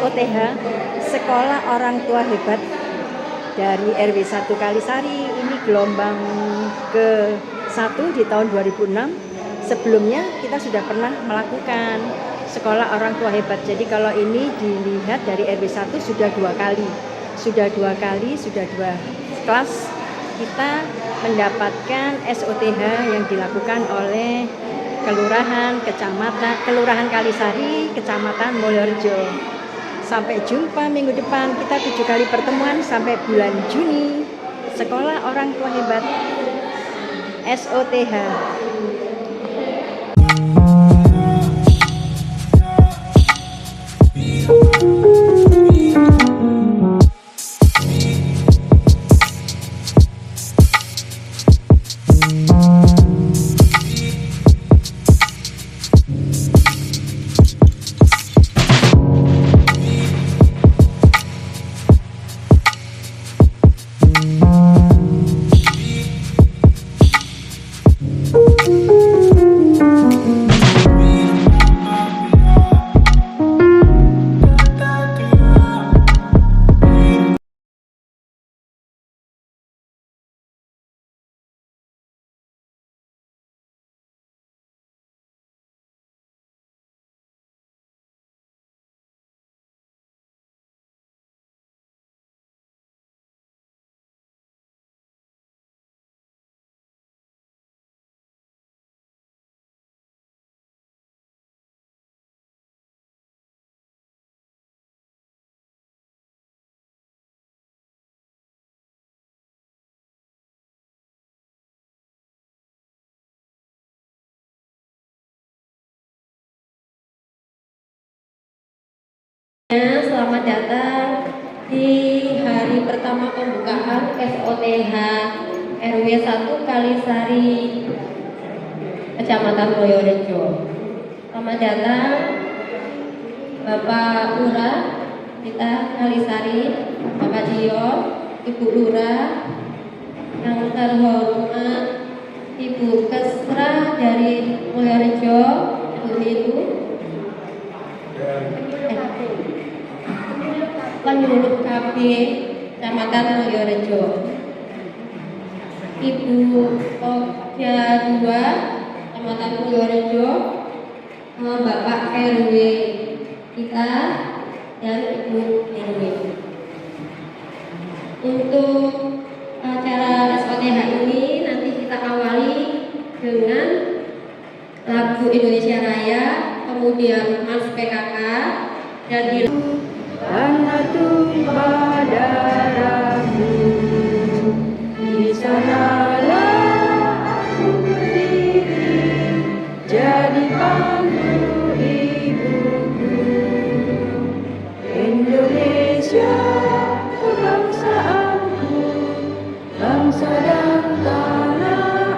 SOTH, Sekolah Orang Tua Hebat dari RW 1 Kalisari. Ini gelombang ke-1 di tahun 2006. Sebelumnya kita sudah pernah melakukan Sekolah Orang Tua Hebat. Jadi kalau ini dilihat dari RW 1 sudah dua kali, sudah dua kelas kita mendapatkan SOTH yang dilakukan oleh Kelurahan Kalisari, Kecamatan Mulyorejo. Sampai jumpa minggu depan, kita 7 kali pertemuan sampai bulan Juni. Sekolah Orang Tua Hebat SOTH. Selamat datang di hari pertama pembukaan SOTH RW 1 Kalisari, Kecamatan Mulyorejo. Selamat datang Bapak Lurah kita Kalisari, Bapak Dio, Ibu Lurah, yang terhormat Ibu Kesra dari Mulyorejo, Ibu Penyuluh KB Kecamatan Mulyorejo, Ibu Okja 2 Kecamatan Mulyorejo, Bapak RW kita dan Ibu RW. Untuk acara SOTH ini nanti kita awali dengan lagu Indonesia Raya, kemudian Mas PKK, dan Karena tumpah darahmu, di sanalah aku berdiri, jadi pandu ibuku. Indonesia kebangsaanku, bangsa dan tanah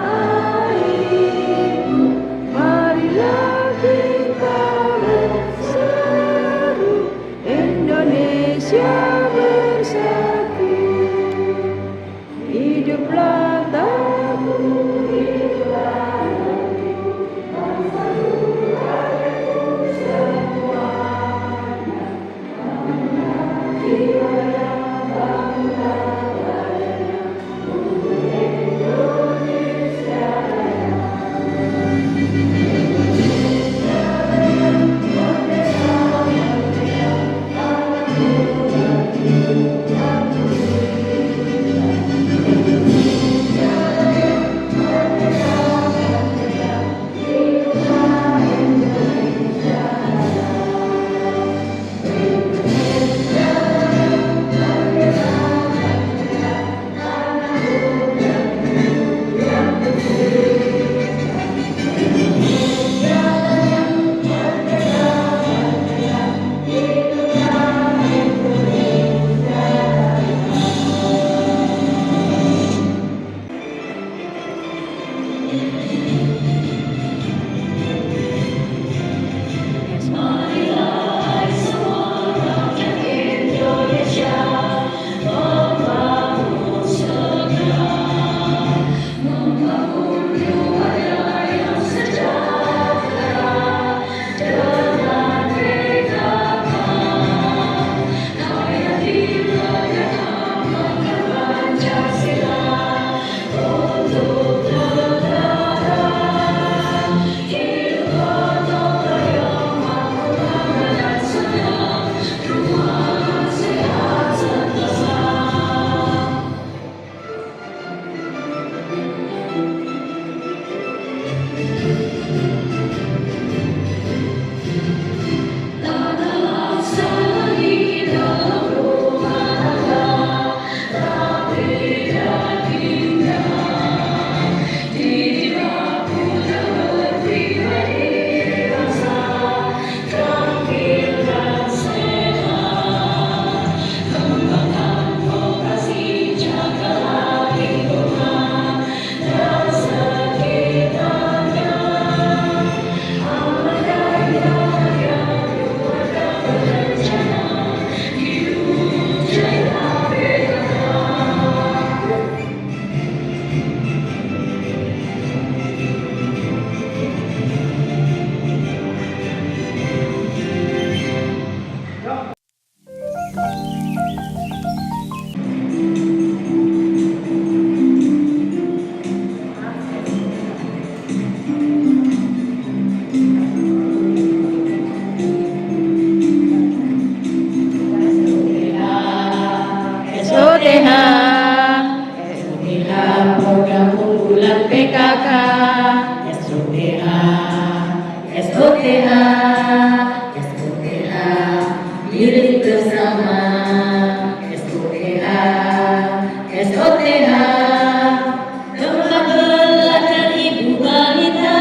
airku. Marilah kita berseru, Indonesia bersatu. Hiduplah Tamu, hiduplah Nabi, bangsa rakyatku semuanya. Kita yang bangga padanya, Indonesia Raya. Indonesia Raya, merdeka, merdeka, bersama. SOTH, SOTH, tempat belajar ibu balita.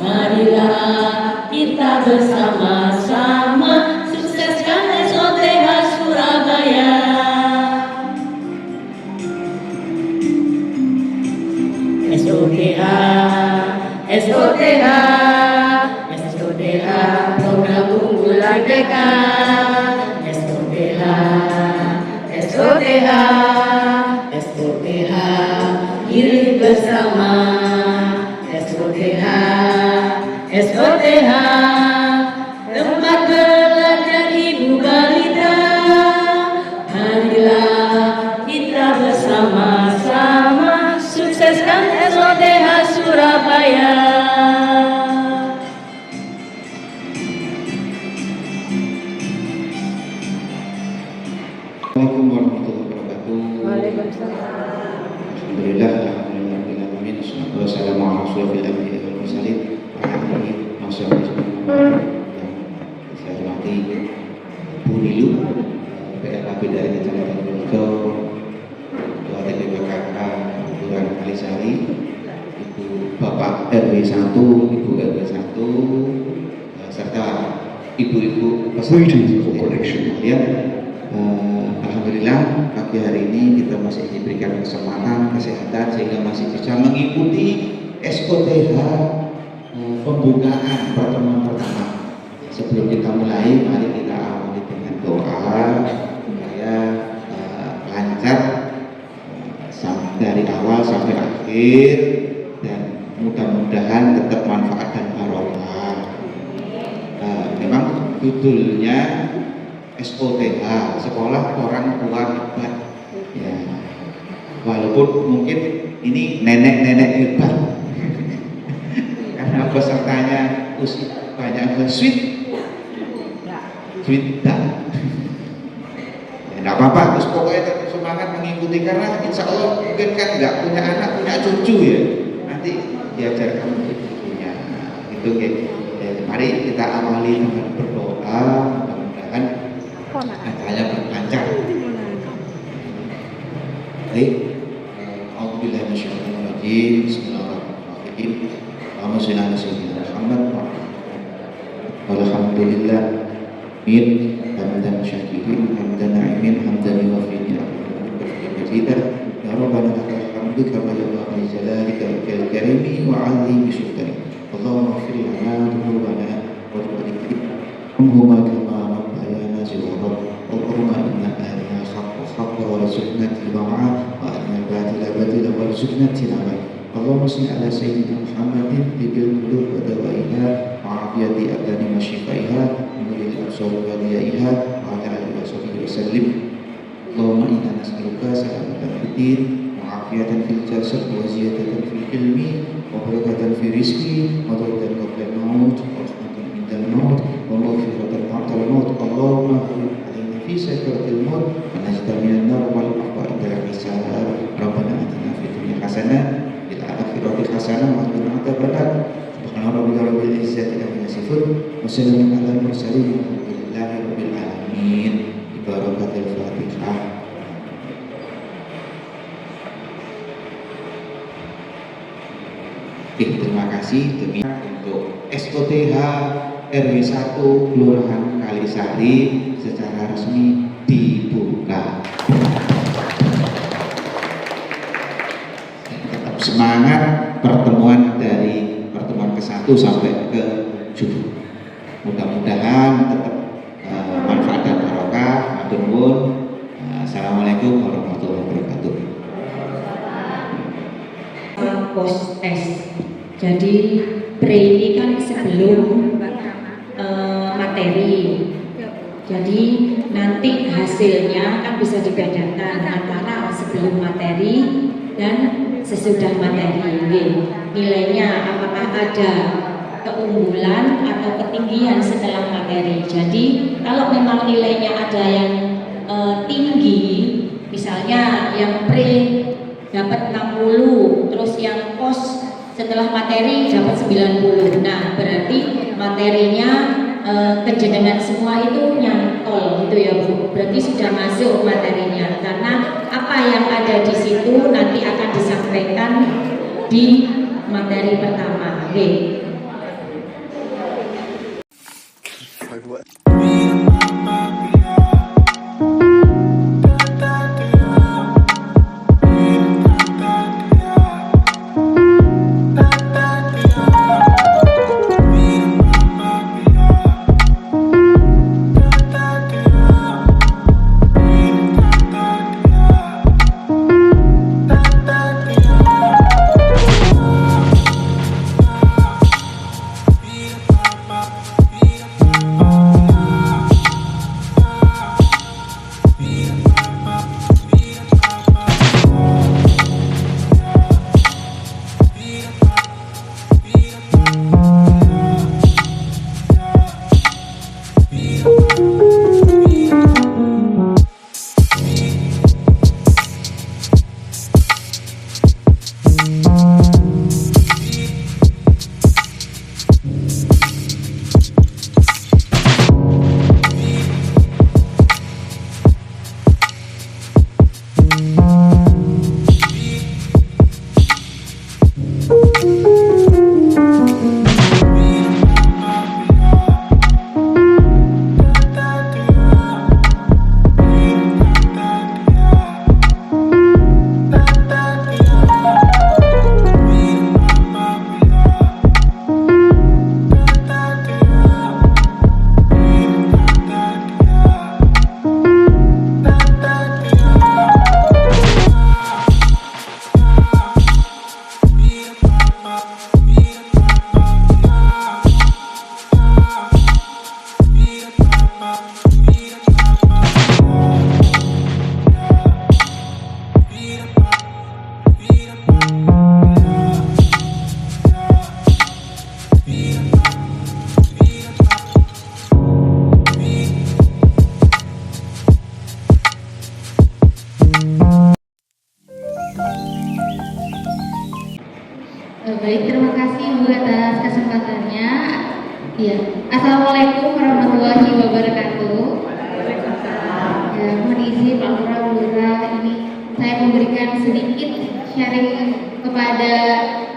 Marilah kita bersama-sama sukseskan SOTH Surabaya. SOTH, SOTH, SOTH, program unggulan BK. SOTH, SOTH, SOTH, iring bersama. SOTH, SOTH, tempat belajar ibu balita. Marilah kita bersama-sama sukseskan SOTH Surabaya. Assalamualaikum warahmatullahi wabarakatuh. Waalaikumsalam. Alhamdulillah, alhamdulillah, alamin. Wassalatu wassalamu ala asyrofil anbiya'i wal mursalin wa ala alihi wa sahbihi yang saya hormati Bu Nilu, PLKB dari Kecamatan Purworejo, Ketua TPPKK Kelurahan Kalisari, Ibu Bapak RW 1, Ibu RW 1, serta ibu-ibu peserta kalian. Alhamdulillah pagi hari ini kita masih diberikan kesempatan kesehatan sehingga masih bisa mengikuti SOTH pembukaan pertemuan pertama. Sebelum kita mulai, mari kita awali dengan doa supaya lancar dari awal sampai akhir dan mudah-mudahan tetap manfaat dan barokah. Memang judulnya SOTH, Sekolah Orang Tua Hebat. Ya, walaupun mungkin ini nenek-nenek hebat, karena pesertanya usia banyak sweet dah. Ya, tidak apa-apa, terus pokoknya tetap semangat mengikuti karena insya Allah mungkin kan nggak punya anak, punya cucu ya. Nanti diajarkan untuk cucunya. Gitu ya. Mari kita awali dengan berdoa, mudah-mudahan acaranya berlancar. Baik, Alhamdulillah minasyaitonirrajim. Bismillahirrahmanirrahim. Allahumma shalli ala sayyidina Muhammad walhamdulillah min hamdan syakirin hamdan na'imin hamdan yuwafi ni'amahu majidah. Ya Rabbana lakal hamdu kama yanbaghi li jalalika wal karimi wa 'azimi sultanik. Allahumma ighfir lana dhunubana wa tuqaddimhuma kama rabbayana صغارا اللهم إنا أهلنا الحق حقا وارزقنا اتباعه وأرنا الباطل باطلا وارزقنا اجتنابه. اللهم صل على سيدنا محمد طب القلوب ودوائها وعافية أبدان وشفائها ونور الأبصار وضيائها وعلى آله وصحبه وسلم. اللهم إنا نسألك سلامة في الدين وعافية في الجسد وزيادة في العلم وبركة في الرزق وطهرة قبل الموت ورحمة عند الموت ومغفرة بعد الموت. اللهم اغفر علينا في سكرة الموت ونجد من النار والعفو عند الحساب. ربنا آتنا في الدنيا حسنة وفي الآخرة حسنة وقنا عذاب النار. سبحان ربك رب العزة عما يصفون وسلام على المرسلين والحمد لله رب العالمين. ببركة الفاتحة. Terima kasih demi untuk SOTH RW 1 Kelurahan Kalisari secara resmi dibuka. Tetap semangat pertemuan dari pertemuan ke-1 sampai ke-7. Mudah-mudahan tetap manfaat dan barokah. Matur nuwun. Assalamualaikum warahmatullahi wabarakatuh. Post test. Jadi pre ini kan sebelum materi. Jadi nanti hasilnya kan bisa dibedakan antara sebelum materi dan sesudah materi. Nilainya apakah ada keunggulan atau ketinggian setelah materi. Jadi kalau memang nilainya ada yang tinggi, misalnya yang pre dapat 60, terus yang post setelah materi dapat 90. Nah, berarti materinya kejenengan semua itu nyantol gitu ya Bu. Berarti sudah masuk materinya, karena apa yang ada di situ nanti akan disampaikan di materi pertama. Oke. Baik, terima kasih Bu atas kesempatannya. Ya, Assalamualaikum warahmatullahi wabarakatuh. Ya, mohon izin Pak Lurah, Bu Lurah, ini saya memberikan sedikit sharing kepada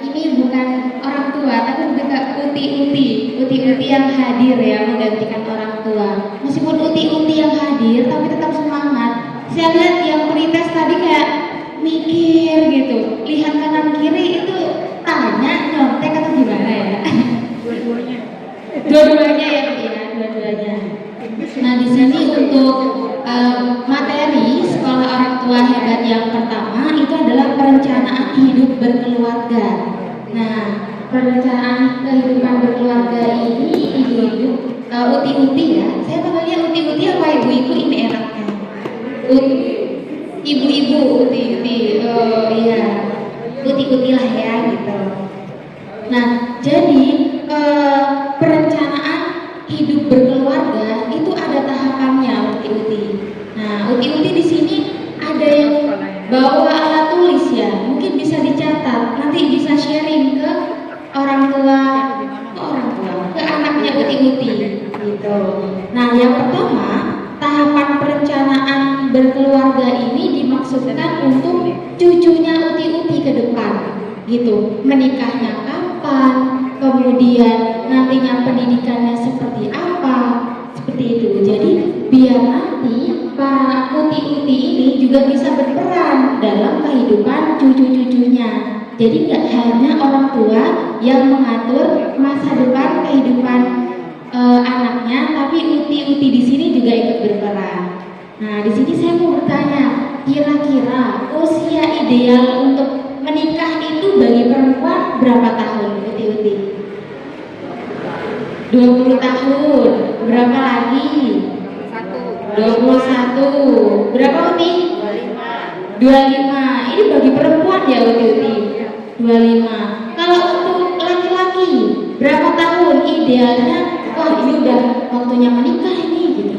ini bukan orang tua, tapi juga uti-uti yang hadir ya, menggantikan orang tua. Meskipun uti-uti yang hadir, tapi tetap semangat. Saya lihat yang melintas tadi kayak mikir gitu, lihat kanan kiri itu tanya nyontek atau gimana ya? Dua-duanya ya, dua-duanya. Nah di sini untuk materi sekolah orang tua hebat yang pertama itu adalah perencanaan hidup berkeluarga. Nah perencanaan kehidupan berkeluarga ini ibu-ibu uti-uti ya. Saya panggilnya uti-uti apa ibu-ibu ini enaknya? Ibu-ibu uti-uti, iya uti-uti lah ya gitu. Nah jadi perencanaan hidup berkeluarga itu ada tahapannya uti-uti. Nah uti-uti di sini ada yang bawa alat tulis ya, mungkin bisa dicatat, nanti bisa sharing ke orang tua, ke anaknya uti-uti gitu. Nah yang pertama, tahapan perencanaan berkeluarga ini dimaksudkan untuk cucunya uti-uti ke depan gitu, menikahnya kapan, kemudian nantinya pendidikannya seperti apa, seperti itu. Jadi biar nanti para uti-uti ini juga bisa berperan dalam kehidupan cucu-cucunya. Jadi nggak hanya orang tua yang mengatur masa depan kehidupan anaknya, tapi uti-uti di sini juga ikut berperan. Nah, di sini saya mau bertanya, kira-kira usia ideal untuk menikah itu bagi perempuan berapa tahun, uti-uti? 20 tahun. Berapa lagi? 21. Berapa uti? 25. Ini bagi perempuan ya uti-uti. 25. Kalau untuk laki-laki berapa tahun idealnya? Wah ini udah waktunya menikah ini gitu.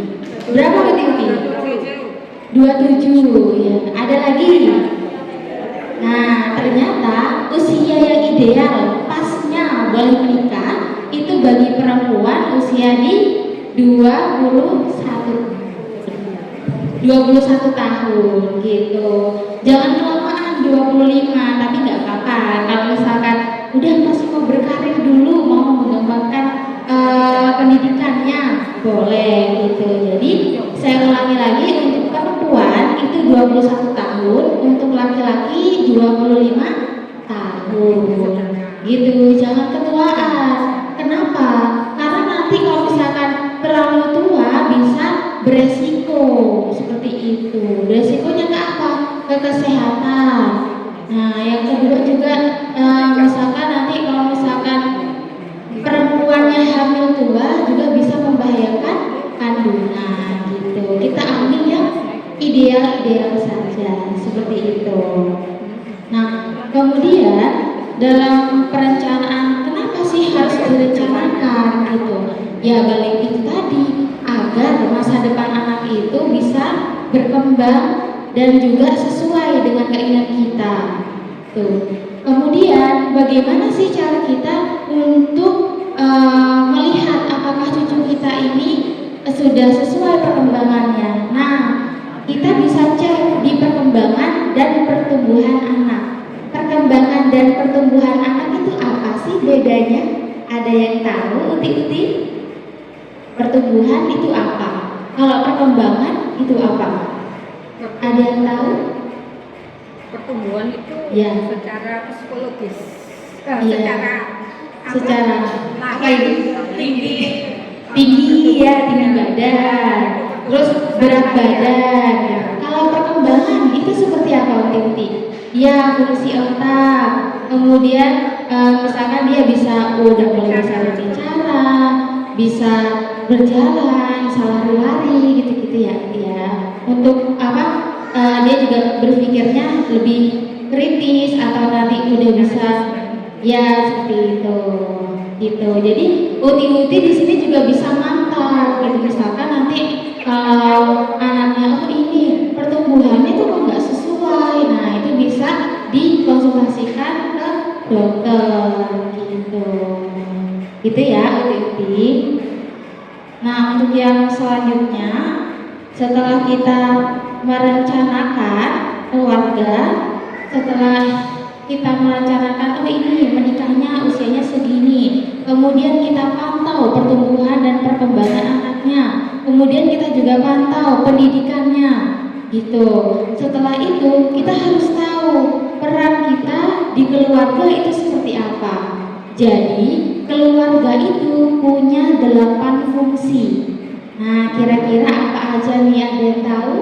Berapa uti-uti? 27 ya. Ada lagi? Nah ternyata usia yang ideal pasnya boleh menikah itu bagi perempuan usia di 21. 21 tahun gitu. Jangan kelamaan 25, tapi nggak apa-apa kalau misalkan udah masih mau berkarir dulu, mau mengembangkan pendidikannya, boleh gitu. Jadi saya ulangi lagi, untuk perempuan itu 21 tahun, untuk laki-laki 25 tahun gitu. Jangan ketuaan. Kenapa? Karena nanti kalau misalkan terlalu tua bisa beresiko seperti itu. Beresikonya ke apa? Ke kesehatan. Nah, yang kedua juga misalkan nanti kalau misalkan perempuannya hamil tua juga bisa membahayakan kandungan gitu. Kita ambil yang ideal-ideal saja seperti itu. Nah, kemudian dalam perencanaan, kenapa sih harus direncanakan gitu? Ya balik itu tadi, agar masa depan anak itu bisa berkembang dan juga sesuai dengan keinginan kita. Tuh. Kemudian bagaimana sih cara kita untuk melihat apakah cucu kita ini sudah sesuai perkembangannya? Nah, kita bisa cek di perkembangan dan pertumbuhan anak. Perkembangan dan pertumbuhan anak itu apa sih bedanya? Ada yang tahu, Uti-Uti? Pertumbuhan itu apa? Kalau perkembangan itu apa? Ada yang tahu? Pertumbuhan itu Ya. secara psikologis, Iya. Secara lahir tinggi, tinggi ya, tinggi badan, terus berat badan. Kalau perkembangan itu seperti apa, Uti? Ya, fungsi otak. Kemudian misalkan dia bisa udah mulai bisa berbicara, bisa berjalan, bisa lari-lari gitu-gitu ya. Ya. Untuk apa? Dia juga berpikirnya lebih kritis atau nanti udah bisa ya seperti itu gitu. Jadi Uti di sini juga bisa mantap gitu. Misalkan nanti kalau anaknya oh ini pertumbuhannya tuh kok nggak sesuai, nah itu bisa dikonsultasikan ke dokter gitu. Gitu ya Uti. Nah, untuk yang selanjutnya, setelah kita merencanakan keluarga, setelah kita merencanakan oh ini menikahnya usianya segini, kemudian kita pantau pertumbuhan dan perkembangan anaknya, kemudian kita juga pantau pendidikannya gitu. Setelah itu kita harus tahu peran kita di keluarga itu seperti apa. Jadi keluarga itu punya 8 fungsi. Nah, kira-kira apa aja nih, ada yang tahu?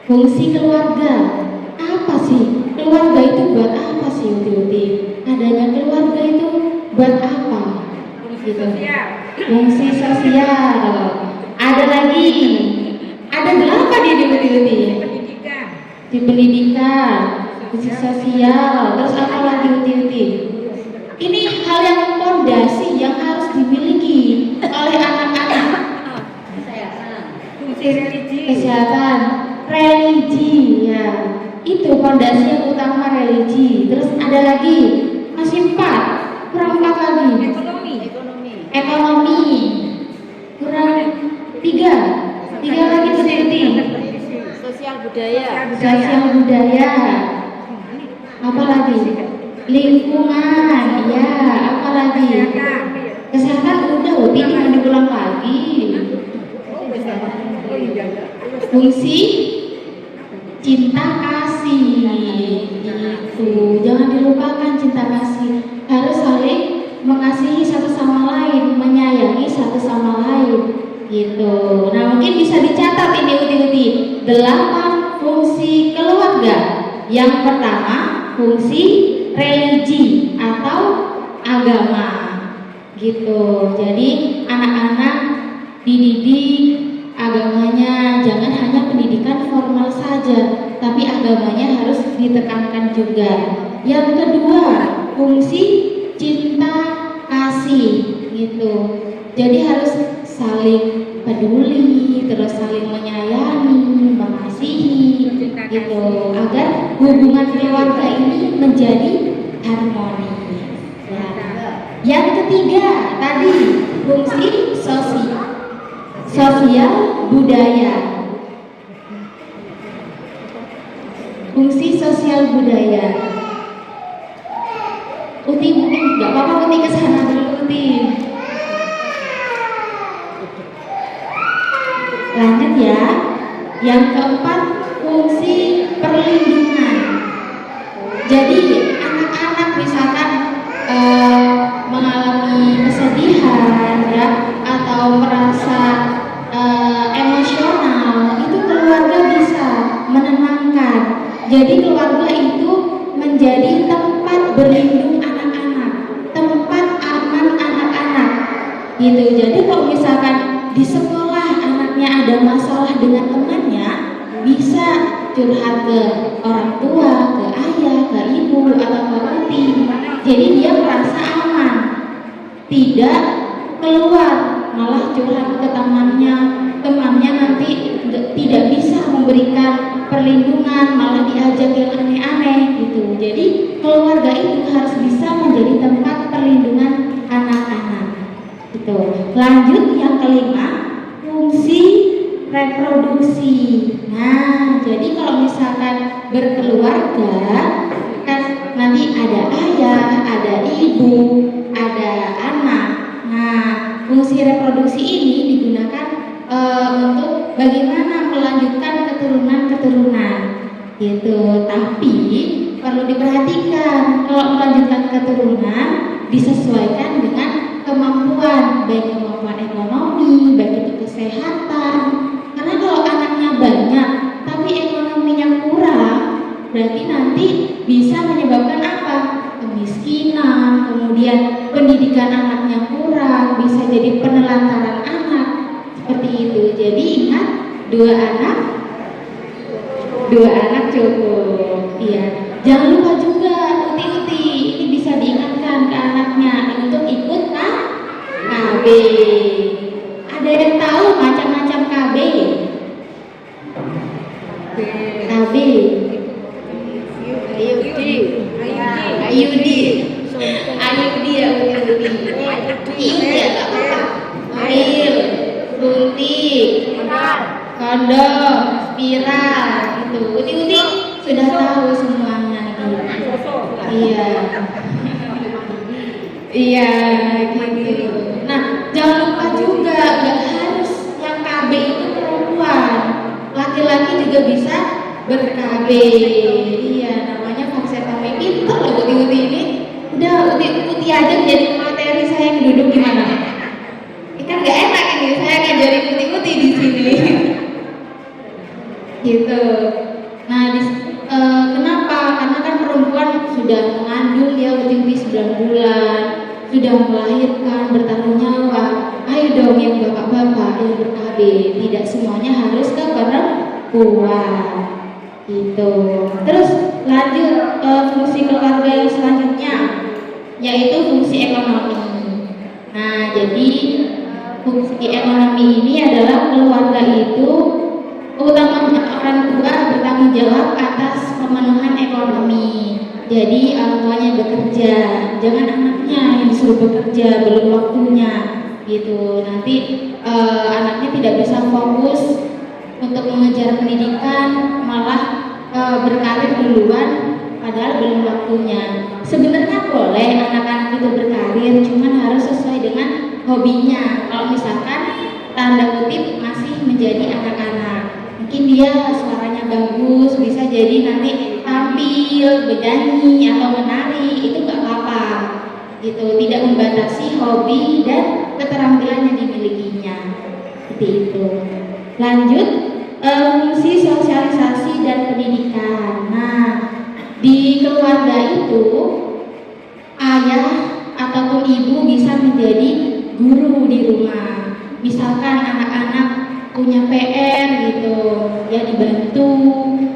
Fungsi keluarga apa sih? Keluarga itu buat apa sih, Uti? Adanya keluarga itu buat apa? Gitu. Fungsi sosial. Ada lagi. Ada 8 di Uti. pendidikan, Di pendidikan, fungsi sosial. Terus apa lagi, Uti? Ini hal yang fondasi yang harus dimiliki oleh anak-anak. fungsi religi, Kesehatan, religi ya, itu fondasi yang utama, religi. Terus ada lagi, masih 4, kurang 4 lagi. Ekonomi, kurang 3 lagi seperti Sosial budaya. sosial budaya. Apa lagi? Lingkungan, ya. Apa lagi? Kesehatan udah, ini mau diulang lagi. Fungsi cinta kasih itu jangan dilupakan, cinta kasih harus saling mengasihi satu sama lain, menyayangi satu sama lain gitu. Nah, mungkin bisa dicatat ini Uti 8 fungsi keluarga. Yang pertama, fungsi religi atau agama gitu. Jadi anak-anak dididik agamanya, jangan hanya pendidikan formal saja, tapi agamanya harus ditekankan juga. Yang kedua, fungsi cinta kasih gitu. Jadi harus saling peduli, terus saling menyayangi, mengasihi gitu, agar hubungan keluarga ini menjadi harmoni. Ya. Yang ketiga tadi fungsi sosial budaya. sosial budaya. Uti mungkin nggak apa-apa Uti ke sana dulu Uti. Lanjut ya. Yang keempat, fungsi perlindungan. Jadi anak-anak misalkan mengalami kesedihan ya atau merasa emosional, itu keluarga bisa menenangkan. Jadi keluarga itu menjadi tempat berlindung anak-anak, tempat aman anak-anak gitu. Jadi kalau misalkan di sekolah anaknya ada masalah dengan temannya, bisa curhat ke orang tua, ke ayah, ke ibu atau ke uti. Jadi dia merasa aman, tidak keluar malah curhat ke temannya nanti tidak bisa memberikan perlindungan, malah diajak yang aneh-aneh gitu. Jadi keluarga itu harus bisa menjadi tempat perlindungan anak-anak gitu. Lanjut yang kelima, fungsi reproduksi. Nah, jadi kalau misalkan berkeluarga kan nanti ada ayah, ada ibu, ada anak. Nah, fungsi reproduksi ini digunakan untuk bagaimana melanjutkan keturunan-keturunan gitu. Tapi perlu diperhatikan kalau melanjutkan keturunan disesuaikan dengan kemampuan, baik kemampuan ekonomi, baik itu kesehatan. Karena kalau anaknya banyak tapi ekonominya kurang, berarti nanti bisa menyebabkan apa? Kemiskinan, kemudian pendidikan anaknya kurang, bisa jadi penelantaran anak seperti itu. Jadi ingat, dua anak cukup. Iya. Jangan lupa juga uti-uti ini bisa diingatkan ke anaknya untuk ikut KB. Ada yang tahu macam-macam KB? KB. Ayudi ya Ayudi ya nggak apa-apa. Air, suntik, kondom, spiral gitu. Uti sudah tahu semuanya gitu. Iya. Iya gitu. Nah, jangan lupa juga nggak harus yang KB itu perempuan, laki-laki juga bisa ber-KB. Iya, namanya vaksinasi. Pintar loh Uti ini. Udah Uti aja jadi materi saya yang duduk gimana? Kan nggak enak ini saya ngajarin Uti di sini. Gitu. Nah, kenapa? Karena kan perempuan sudah mengandung ya Uti 9 bulan, sudah melahirkan, bertaruh nyawa. Ayo dong yang bapak-bapak yang ber-KB, tidak semuanya harus ke perempuan. Gitu. Terus lanjut fungsi keluarga yang selanjutnya, yaitu fungsi ekonomi. Nah, jadi fungsi ekonomi ini adalah keluarga itu utamanya orang tua bertanggung jawab atas pemenuhan ekonomi. Jadi orang tuanya bekerja, jangan anaknya yang disuruh bekerja belum waktunya gitu. Nanti anaknya tidak bisa fokus untuk mengejar pendidikan, malah berkarir duluan padahal belum waktunya. Sebenarnya boleh anak-anak itu berkarir, cuman harus sesuai dengan hobinya. Kalau misalkan tanda kutip masih menjadi anak-anak, mungkin dia suaranya bagus, bisa jadi nanti tampil, bernyanyi atau menari, itu nggak apa-apa gitu. Tidak membatasi hobi dan keterampilan yang dimilikinya seperti itu. Lanjut, fungsi sosialisasi dan pendidikan. Nah, di keluarga itu ayah ataupun ibu bisa menjadi guru di rumah. Misalkan anak-anak punya PR gitu, ya dibantu,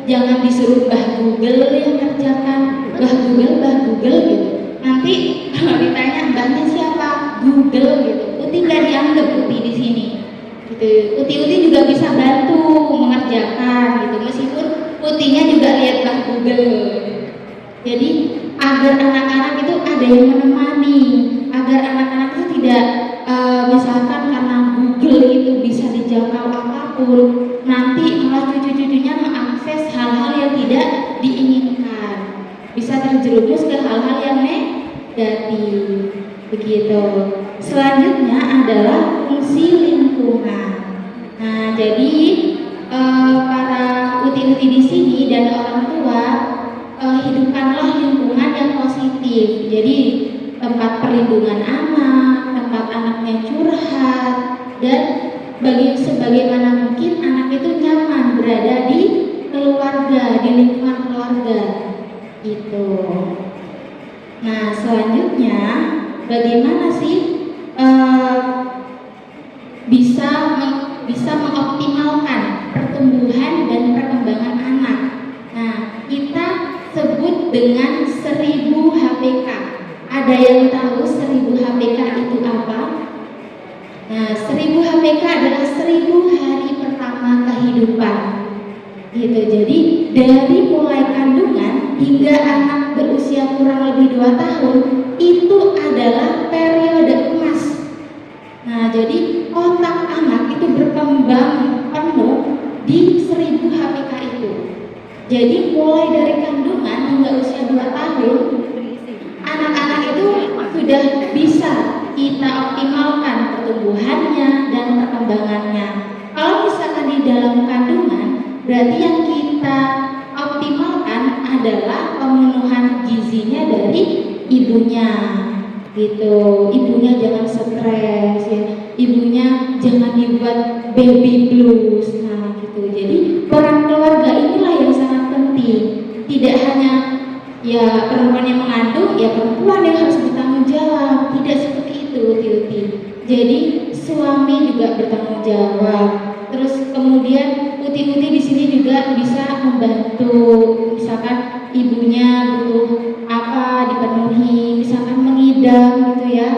jangan disuruh Mbah Google yang kerjakan, Mbah Google gitu. Nanti kalau ditanya mbahnya siapa, Google gitu. Uti nggak dianggap Uti di sini. Gitu. Uti juga bisa bantu mengerjakan gitu, meskipun Utinya juga lihat Mbah Google. Jadi agar anak-anak itu ada yang menemani, agar anak-anak itu tidak misalkan karena Google itu bisa dijangkau apapun, nanti malah cucu-cucunya mengakses hal-hal yang tidak diinginkan. terjerumus ke hal-hal yang negatif. Begitu. Selanjutnya adalah fungsi lingkungan. Nah, jadi para uti-uti di sini dan orang tua, hidupkanlah lingkungan yang positif. Jadi tempat perlindungan anak, tempat anaknya curhat, dan sebagaimana mungkin anak itu nyaman berada di keluarga, di lingkungan keluarga gitu. Nah, selanjutnya bagaimana sih bisa mengoptimalkan pertumbuhan dan perkembangan anak? Nah, kita sebut dengan 1000 HPK. Ada yang tahu 1000 HPK itu apa? Nah, 1000 HPK adalah 1000 hari pertama kehidupan. Gitu. Jadi dari mulai kandungan hingga anak berusia kurang lebih 2 tahun itu adalah periode emas. Nah, jadi otak anak itu berkembang penuh di 1000 HPK itu. Jadi mulai dari kandungan hingga usia 2 tahun anak-anak itu sudah bisa kita optimalkan pertumbuhannya dan perkembangannya. Kalau misalkan di dalam kandungan, berarti yang kita optimalkan adalah pemenuhan gizinya dari ibunya, gitu. Ibunya jangan stres, ya. Ibunya jangan dibuat baby blues. Nah, gitu. Jadi peran keluarga inilah yang sangat penting. Tidak hanya ya perempuan yang mengandung, ya perempuan yang harus bertanggung jawab. Tidak seperti itu, Uti-uti. Jadi suami juga bertanggung jawab. Terus kemudian uti-uti di sini juga bisa membantu, misalkan ibunya butuh apa dipenuhi, misalkan mengidam gitu ya,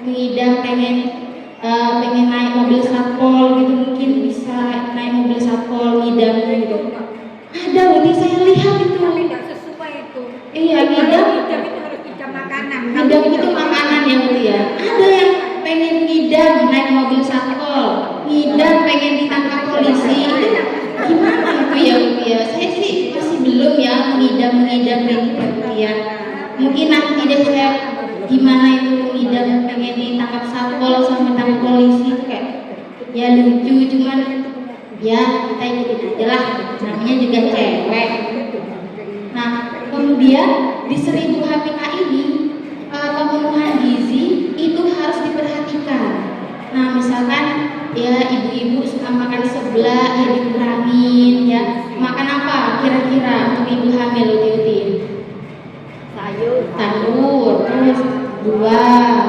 mengidam pengen naik mobil satpol gitu, mungkin bisa naik mobil satpol ngidam gitu. Ada uti saya lihat itu. Tapi nggak sesuai itu. Iya, ngidam. Ngidam itu harus ngidam makanan. Ngidam itu makanan ya uti ya. Ada yang pengen ngidam naik mobil satpol, ngidam pengen ditangkap polisi. Gimana itu ya uti ya? Saya sih masih belum ya mengidam gitu ya. Mungkin nanti deh saya gimana itu mengidam pengen ditangkap satpol sama ditangkap polisi itu kayak ya lucu, cuman ya kita ikutin aja lah, namanya juga cewek. Nah, kemudian di 1000 HPK ini pemenuhan gizi itu harus diperhatikan. Nah, misalkan ya ibu-ibu suka makan seblak, ya dikurangin ya. Makan apa kira-kira untuk ibu hamil uti-uti? Sayur, terus buah,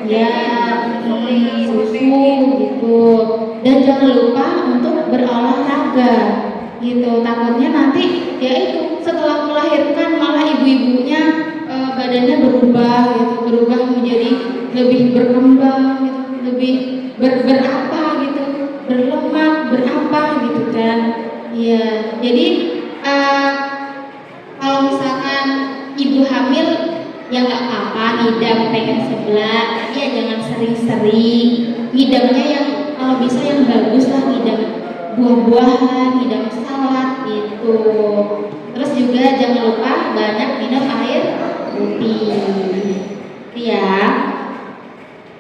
ya susu gitu. Dan jangan lupa untuk berolahraga gitu. Takutnya nanti ya itu setelah melahirkan malah ibu-ibunya badannya berubah gitu, berubah menjadi lebih berkembang gitu, lebih berapa gitu, berlemak, berapa gitu kan. Iya, jadi kalau misalkan ibu hamil ya nggak apa-apa ngidam pengen seblak, tapi ya jangan sering-sering. Ngidamnya yang kalau bisa yang bagus lah, ngidam buah-buahan, ngidam salad gitu. Terus juga jangan lupa banyak minum air putih ya.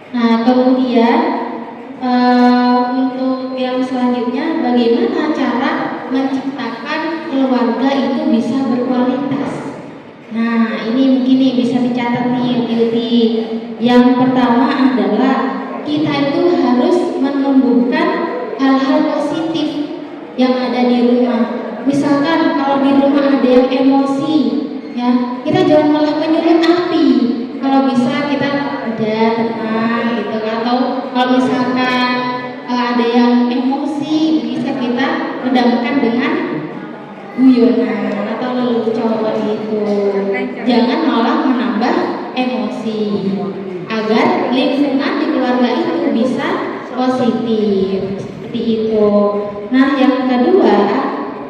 Nah, kemudian untuk yang selanjutnya, bagaimana cara menciptakan keluarga itu bisa berkualitas. Nah, ini mungkin nih bisa dicatat nih Uti. Yang pertama adalah kita itu harus menumbuhkan hal-hal positif yang ada di rumah. Misalkan kalau di rumah ada yang emosi, ya kita jangan malah menyulut api. Kalau bisa kita udah tenang gitu. Atau kalau misalkan ada yang emosi, bisa kita redamkan dengan guyonan atau lelucon gitu. Jangan malah menambah emosi, agar lingkungan di keluarga itu bisa positif seperti itu. Nah, yang kedua,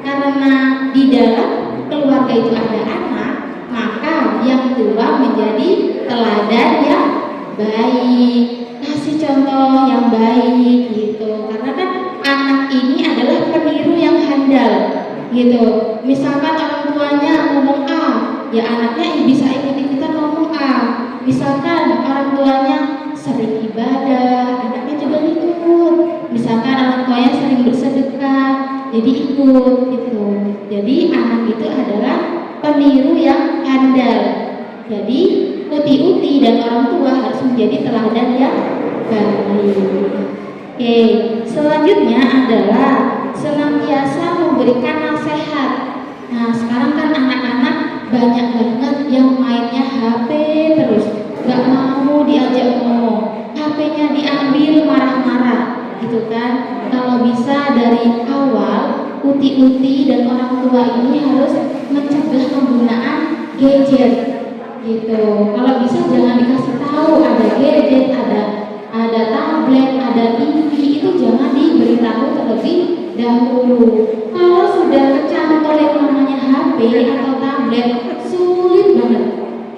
karena di dalam keluarga itu ada anak, maka yang tua menjadi teladan yang baik, kasih contoh yang baik gitu. Karena kan anak ini adalah peniru yang handal gitu. Misalkan orang tuanya ngomong A, ya anaknya bisa ikut-ikutan ngomong misalkan orang tuanya sering ibadah, anaknya juga ikut. Misalkan orang tuanya sering bersedekah, jadi ikut gitu. Jadi anak itu adalah peniru yang handal. Jadi uti-uti dan orang tua harus menjadi teladan yang baik. Oke, selanjutnya adalah senantiasa memberikan nasihat. Nah, sekarang kan anak-anak banyak banget yang mainnya HP terus, gak mau diajak ngomong, HP-nya diambil marah-marah, gitu kan? Kalau bisa dari awal, uti-uti dan orang tua ini harus mencegah penggunaan gadget, gitu. Kalau bisa jangan dikasih tahu ada gadget, ada tablet, ada TV, itu jangan diberitahu terlebih dahulu. Kalau sudah kecantol yang namanya HP atau tablet, sulit banget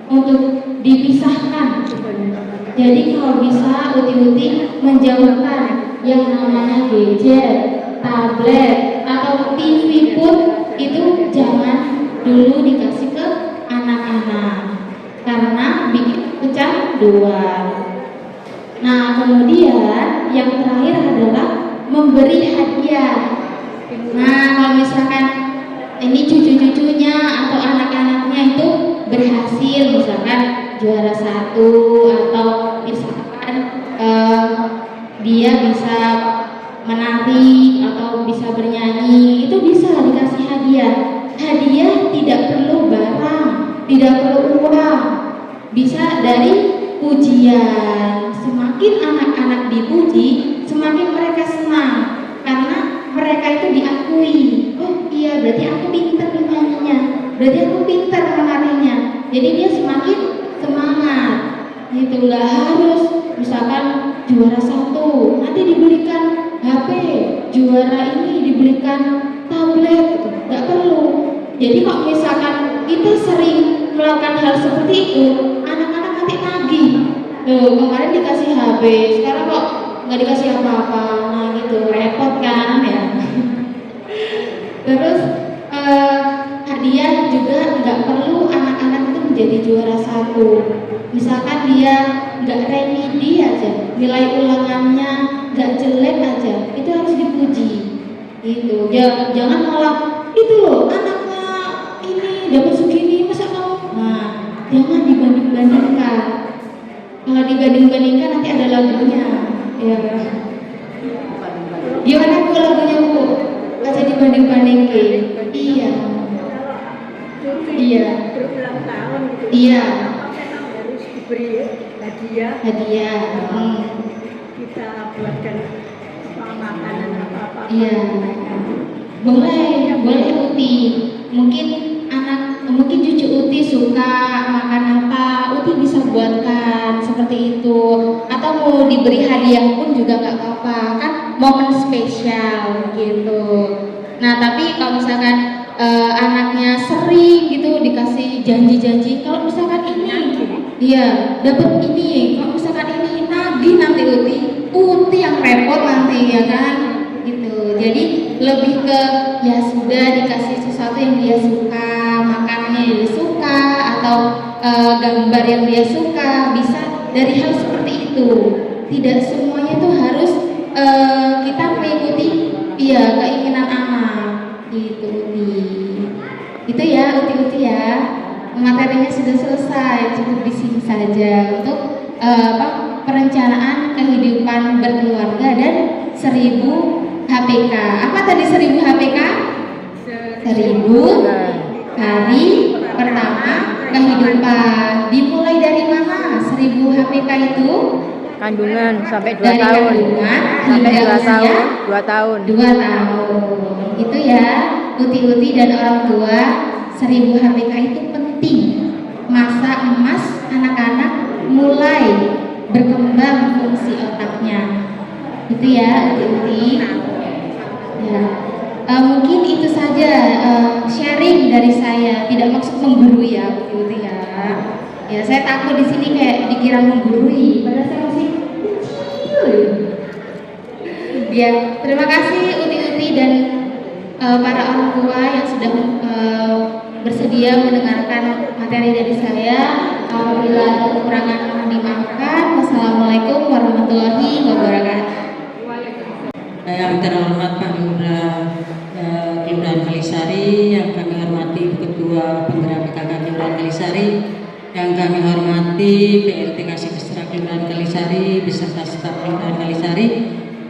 untuk dipisahkan. Jadi kalau bisa uti-uti menjauhkan yang namanya gadget, tablet, atau TV pun itu jangan dulu dikasih ke anak-anak karena bikin kecanduan. Nah, kemudian yang terakhir adalah memberi hadiah. Nah, kalau misalkan ini cucu-cucunya atau anak-anaknya itu berhasil, misalkan juara 1 atau misalkan dia bisa menari atau bisa bernyanyi, itu bisa dikasih hadiah. Hadiah tidak perlu barang, tidak perlu uang, bisa dari pujian. Semakin anak-anak dipuji, semakin mereka senang karena mereka itu diakui. Oh iya, berarti aku pintar nyanyinya, berarti aku pintar menarinya. Jadi dia semakin semangat. Gitu, nggak harus misalkan juara 1 nanti dibelikan HP, juara ini dibelikan tablet, gitu. Nggak perlu. Jadi kalau misalkan kita sering melakukan hal seperti itu, anak-anak nanti nagih. Kemarin dikasih HP, sekarang kok nggak dikasih apa-apa, nah gitu, repot kan ya. Terus hadiah juga nggak perlu anak-anak itu menjadi juara 1. Misalkan dia nggak remedi aja, nilai ulangannya nggak jelek aja, itu harus dipuji. Gitu, jangan malah itu loh anaknya ini dapat segini masa kamu. Nah, jangan dibanding-bandingkan. Kalau dibanding-bandingkan nanti ada lagunya. Ya. Gimana Bu lagunya Bu? Aja dibanding-bandingin. Iya. Iya. Berulang tahun gitu. Iya. Memang harus diberi hadiah. Hadiah. Kita buatkan makanan apa-apa. Iya. Boleh Uti. Mungkin cucu Uti suka makan apa, Uti bisa buatkan seperti itu. Atau mau diberi hadiah pun juga nggak apa-apa, kan momen spesial gitu. Nah tapi kalau misalkan anaknya sering gitu dikasih janji-janji, kalau misalkan ini, iya dapat ini, kalau misalkan ini nagih nanti Uti yang repot nanti ya kan. Gitu. Jadi lebih ke ya sudah dikasih sesuatu yang dia suka, makanannya yang dia suka atau gambar yang dia suka, bisa dari hal seperti itu. Tidak semuanya tuh harus kita mengikuti keinginan anak gitu Uti. Itu ya Uti ya. Materinya sudah selesai, cukup di sini saja untuk perencanaan kehidupan berkeluarga dan 1000 HPK. Apa tadi 1000 HPK? 1000 hari pertama kehidupan. Dimulai dari mana 1000 HPK itu? Kandungan sampai 2 Dari tahun. kandungan Sampai hingga 2 usia tahun. 2 tahun. 2 tahun. Itu ya, Uti-uti dan orang tua, 1000 HPK itu penting. Masa emas anak-anak mulai berkembang fungsi otaknya. Itu ya, Uti-uti. Ya. Mungkin itu saja sharing dari saya. Tidak maksud menggurui ya, Uti-uti ya. Ya, saya takut di sini kayak dikira menggurui. Padahal saya masih ya. Terima kasih Uti-uti dan para orang tua yang sudah bersedia mendengarkan materi materi dari saya. Apabila ada kekurangan mohon dimaafkan. Wassalamualaikum warahmatullahi wabarakatuh. Yang terhormat Pak Lurah Kelurahan Kalisari, yang kami hormati Ketua Penggerak PKK Kelurahan Kalisari, yang kami hormati PLT Kasih Mesra Kelurahan Kalisari beserta staf Kelurahan Kalisari,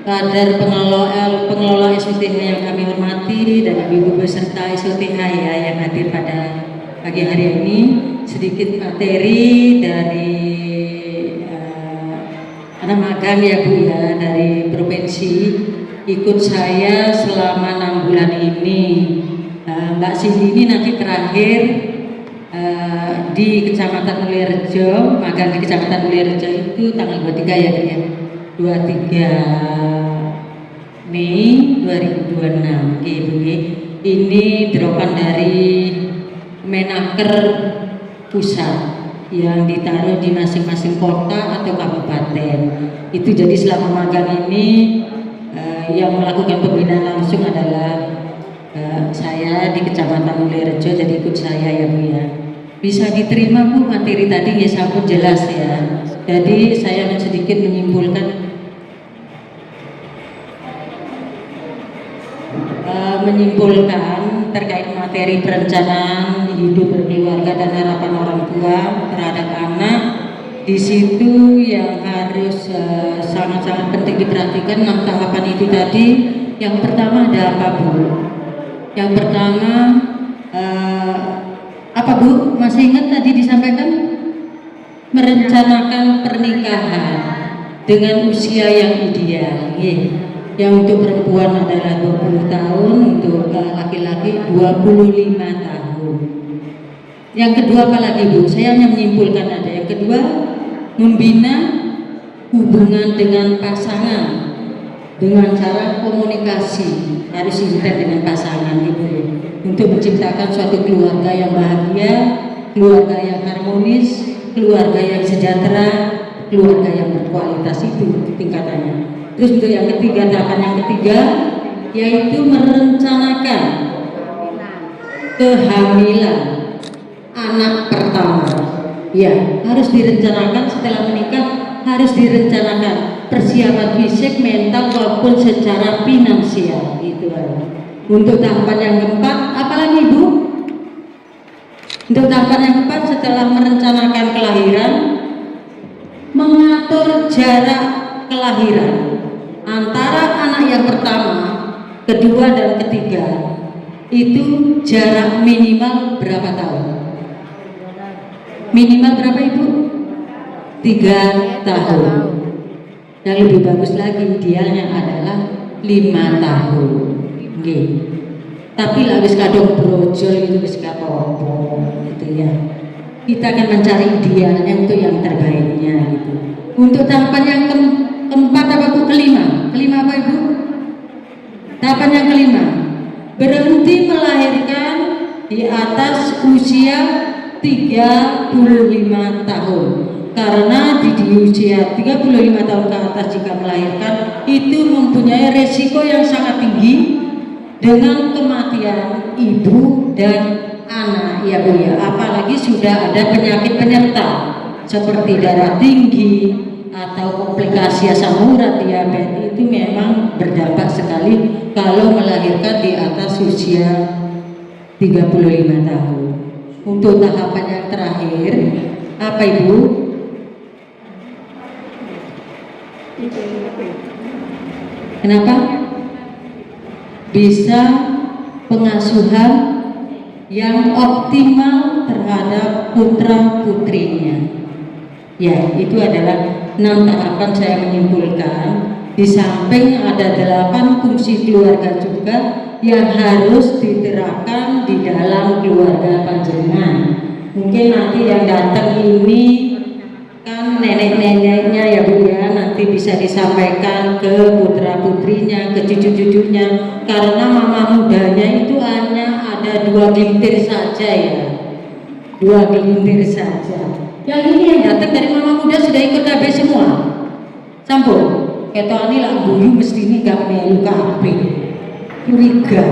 kader pengelola SUTH yang kami hormati, dan ibu beserta SUTH ya yang hadir pada pagi hari ini. Sedikit materi dari anak magang ya Bu ya, dari provinsi ikut saya selama 6 bulan ini. Mbak Cindy ini nanti terakhir di Kecamatan Mulyorejo, magang di Kecamatan Mulyorejo itu tanggal 23 ya Bu ya, 23 Mei 2026. Oke Bu, ini dropan dari Menaker pusat yang ditaruh di masing-masing kota atau kabupaten. Itu jadi selama magang ini yang melakukan pembinaan langsung adalah saya di Kecamatan Mulyorejo, jadi ikut saya ya Bu ya. Bisa diterima Bu materi tadi ya, sampun jelas ya. Jadi saya sedikit menyimpulkan terkait materi perencanaan hidup berkeluarga dan harapan orang tua terhadap anak. Di situ yang harus sangat-sangat penting diperhatikan 6 tahapan itu tadi. Yang pertama ada apa Bu? Yang pertama apa Bu? Masih ingat tadi disampaikan? Merencanakan pernikahan dengan usia yang ideal. Yang untuk perempuan adalah 20 tahun, untuk laki-laki 25 tahun. Yang kedua apa lagi Bu? Saya hanya menyimpulkan ada. Yang kedua, membina hubungan dengan pasangan dengan cara komunikasi, harus intens dengan pasangan Ibu, untuk menciptakan suatu keluarga yang bahagia, keluarga yang harmonis, keluarga yang sejahtera, keluarga yang berkualitas. Itu tingkatannya. Terus untuk yang ketiga, tahapan yang ketiga yaitu merencanakan kehamilan anak pertama. Ya, harus direncanakan setelah menikah, harus direncanakan persiapan fisik, mental maupun secara finansial. Itu untuk tahapan yang keempat, apalagi Bu? Untuk tahapan yang keempat, setelah merencanakan kelahiran, mengatur jarak kelahiran antara anak yang pertama, kedua dan ketiga. Itu jarak minimal berapa tahun? Minimal berapa Ibu? 3 tahun. Yang lebih bagus lagi idealnya adalah 5 tahun. Nggih. Tapi lah wis kadung brojol itu wis gak apa-apa gitu ya. Kita akan mencari idealnya untuk yang terbaiknya gitu. Untuk tahapan yang keempat apa Bu? Kelima apa Ibu? Tahapan yang kelima, berhenti melahirkan di atas usia 35 tahun. Karena di usia 35 tahun ke atas jika melahirkan itu mempunyai resiko yang sangat tinggi dengan kematian ibu dan anak ya Bu ya. Apalagi sudah ada penyakit penyerta seperti darah tinggi atau komplikasi asam urat, diabetes, itu memang berdampak sekali kalau melahirkan di atas usia 35 tahun. Untuk tahapan yang terakhir apa Ibu? Kenapa? Bisa pengasuhan yang optimal terhadap putra putrinya. Ya, itu adalah 6 tahapan saya menyimpulkan. Di samping ada 8 fungsi keluarga juga yang harus diterapkan di dalam keluarga panjenengan. Mungkin nanti yang datang ini kan nenek-neneknya ya Bu ya, nanti bisa disampaikan ke putra putrinya, ke cucu-cucunya. Karena mama mudanya itu hanya ada 2 gelintir saja ya, 2 gelintir saja. Yang ini yang datang dari mama muda sudah ikut KB semua. Sampun, ketoni lah guyu mesti ini gak melu KB. Curiga.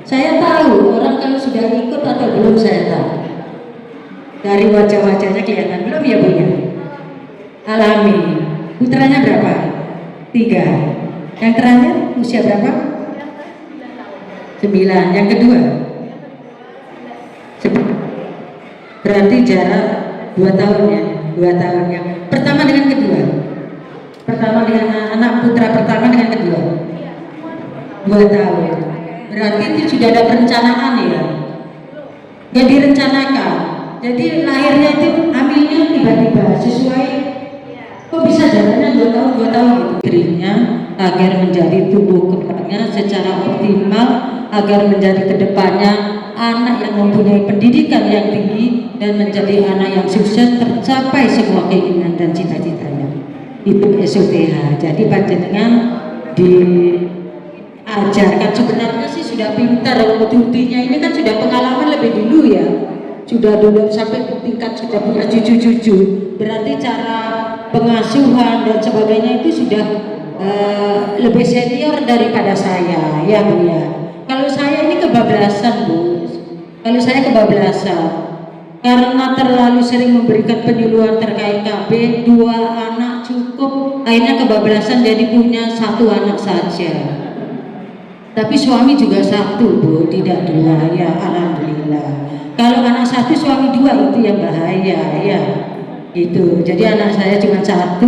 Saya tahu orang kalau sudah ikut atau belum saya tahu. Dari wajah-wajahnya kelihatan belum ya Bu ya? Alami. Putranya berapa? 3. Yang terakhir usia berapa? 9. Yang kedua? Berarti jarak 2 tahun ya? 2 tahun ya. Pertama dengan kedua? Pertama dengan anak putra pertama dengan kedua? 2 tahun. Berarti itu sudah ada perencanaan ya? Gak direncanakan. Jadi lahirnya itu hamilnya tiba-tiba sesuai. Kok bisa jalannya 2 tahun gitu? Dirinya agar menjadi tubuh kembangnya secara optimal, agar menjadi kedepannya anak yang mempunyai pendidikan yang tinggi dan menjadi anak yang sukses, tercapai semua keinginan dan cita-citanya. Itu SOTH. Jadi panjenengan diajarkan, sebenarnya sih sudah pintar. Buktinya ini kan sudah pengalaman lebih dulu ya, sudah dulu sampai tingkat sudah punya cucu-cucu. Berarti cara pengasuhan dan sebagainya itu sudah lebih senior daripada saya ya Bu ya. Kalau saya ini kebablasan Bu, kalau saya kebablasan karena terlalu sering memberikan penyuluhan terkait KB. 2 anak cukup, akhirnya kebablasan jadi punya 1 anak saja. Tapi suami juga 1 Bu, tidak 2 ya, alhamdulillah. Kalau anak 1 suami 2 itu yang bahaya ya. Itu. Jadi anak saya cuma 1.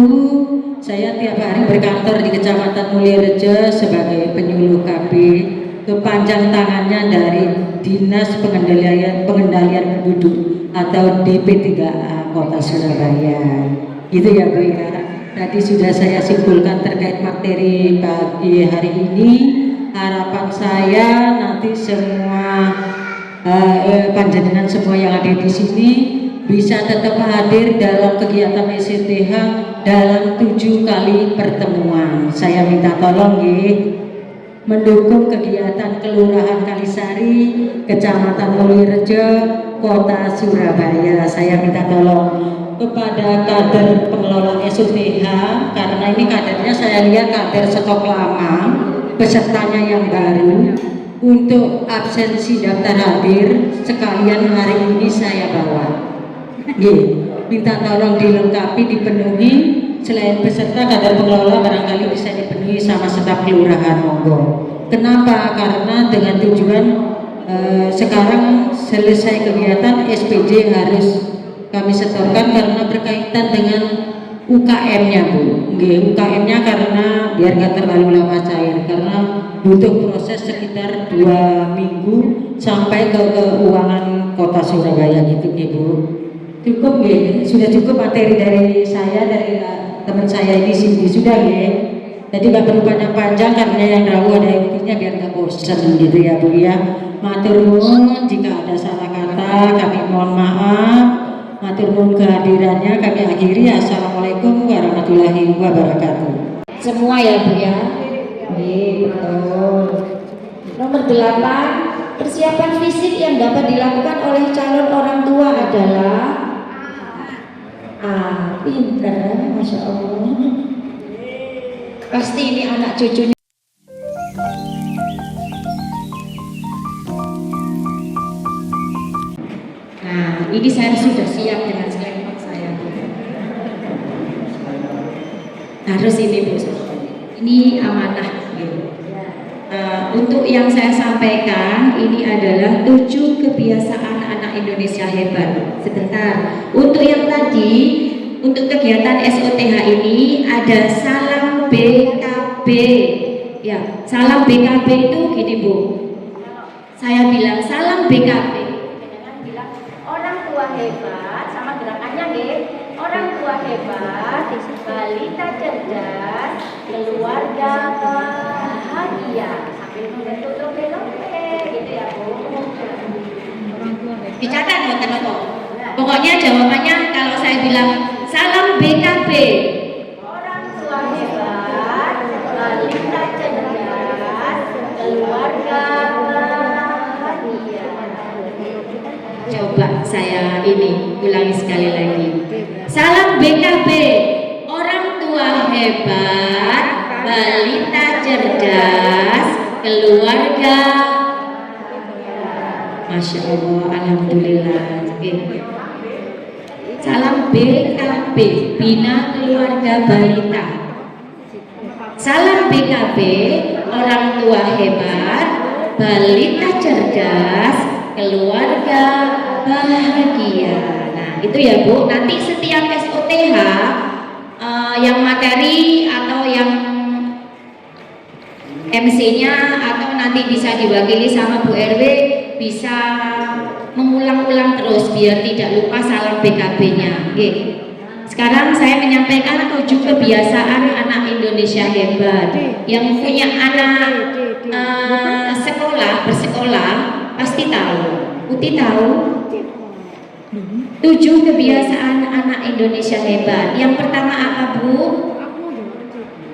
Saya tiap hari berkantor di Kecamatan Mulyarejo sebagai penyuluh KB. Kepanjang tangannya dari Dinas Pengendalian Penduduk atau DP3A Kota Surabaya. Gitu ya Bu ya. Tadi sudah saya simpulkan terkait materi pagi hari ini. Harapan saya nanti semua panjenengan semua yang ada di sini bisa tetap hadir dalam kegiatan SOTH dalam 7 kali pertemuan. Saya minta tolong mendukung kegiatan Kelurahan Kalisari, Kecamatan Mulyarejo, Kota Surabaya. Saya minta tolong kepada kader pengelola SOTH, karena ini kadernya saya lihat kader stok lama, pesertanya yang baru. Untuk absensi daftar hadir sekalian hari ini saya bawa. Minta tolong dilengkapi, dipenuhi. Selain peserta, kader pengelola barangkali bisa dipenuhi sama staf kelurahan, monggo. Kenapa? Karena dengan tujuan sekarang selesai kegiatan SPJ harus kami setorkan karena berkaitan dengan UKM-nya Bu. UKM-nya karena biar nggak terlalu lama cair, karena butuh proses sekitar 2 minggu sampai ke keuangan Kota Surabaya gitu Bu. Cukup sudah cukup materi dari saya, dari teman saya di sini sudah Jadi nggak perlu panjang-panjang karena yang rawuh ada intinya biar nggak bosan gitu ya Bu ya. Matur nuwun, jika ada salah kata kami mohon maaf. Matur nuwun kehadirannya kami akhiri. Assalamualaikum warahmatullahi wabarakatuh. Semua ya Bu ya. Betul. Nomor 8, persiapan fisik yang dapat dilakukan oleh calon orang tua adalah pintar, Masya Allah. Pasti ini anak cucunya. Nah, ini saya sudah siap dengan selempang saya. Harus ini Bu. Ini amanah. Untuk yang saya sampaikan ini adalah 7 kebiasaan anak Indonesia hebat. Sebentar. Untuk yang tadi, untuk kegiatan SOTH ini ada salam BKB. Ya, salam BKB itu gini Bu. Saya bilang salam BKB. Jangan bilang orang tua hebat, sama gerakannya orang tua hebat, balita cerdas, keluarga bahagia. Sambil membentuk lope-lope gitu ya Bu. Dicatat Bu Tenoto. Pokoknya jawabannya kalau saya bilang salam BKB, orang tua hebat, balita cerdas, keluarga bahagia. Coba saya ini ulangi sekali lagi. Salam BKB, orang tua hebat, balita cerdas, keluarga. Masya Allah, alhamdulillah. Salam BKB, Bina Keluarga Balita. Salam BKB, orang tua hebat, balita cerdas, keluarga bahagia. Nah, itu ya Bu. Nanti setiap SOTH yang materi atau yang MC-nya atau nanti bisa diwakili sama Bu RW bisa mengulang-ulang terus biar tidak lupa salam BKB-nya. Oke. Sekarang saya menyampaikan 7 kebiasaan anak Indonesia hebat. Yang punya anak bersekolah pasti tahu. Uti tahu? 7 kebiasaan anak Indonesia hebat. Yang pertama apa Bu?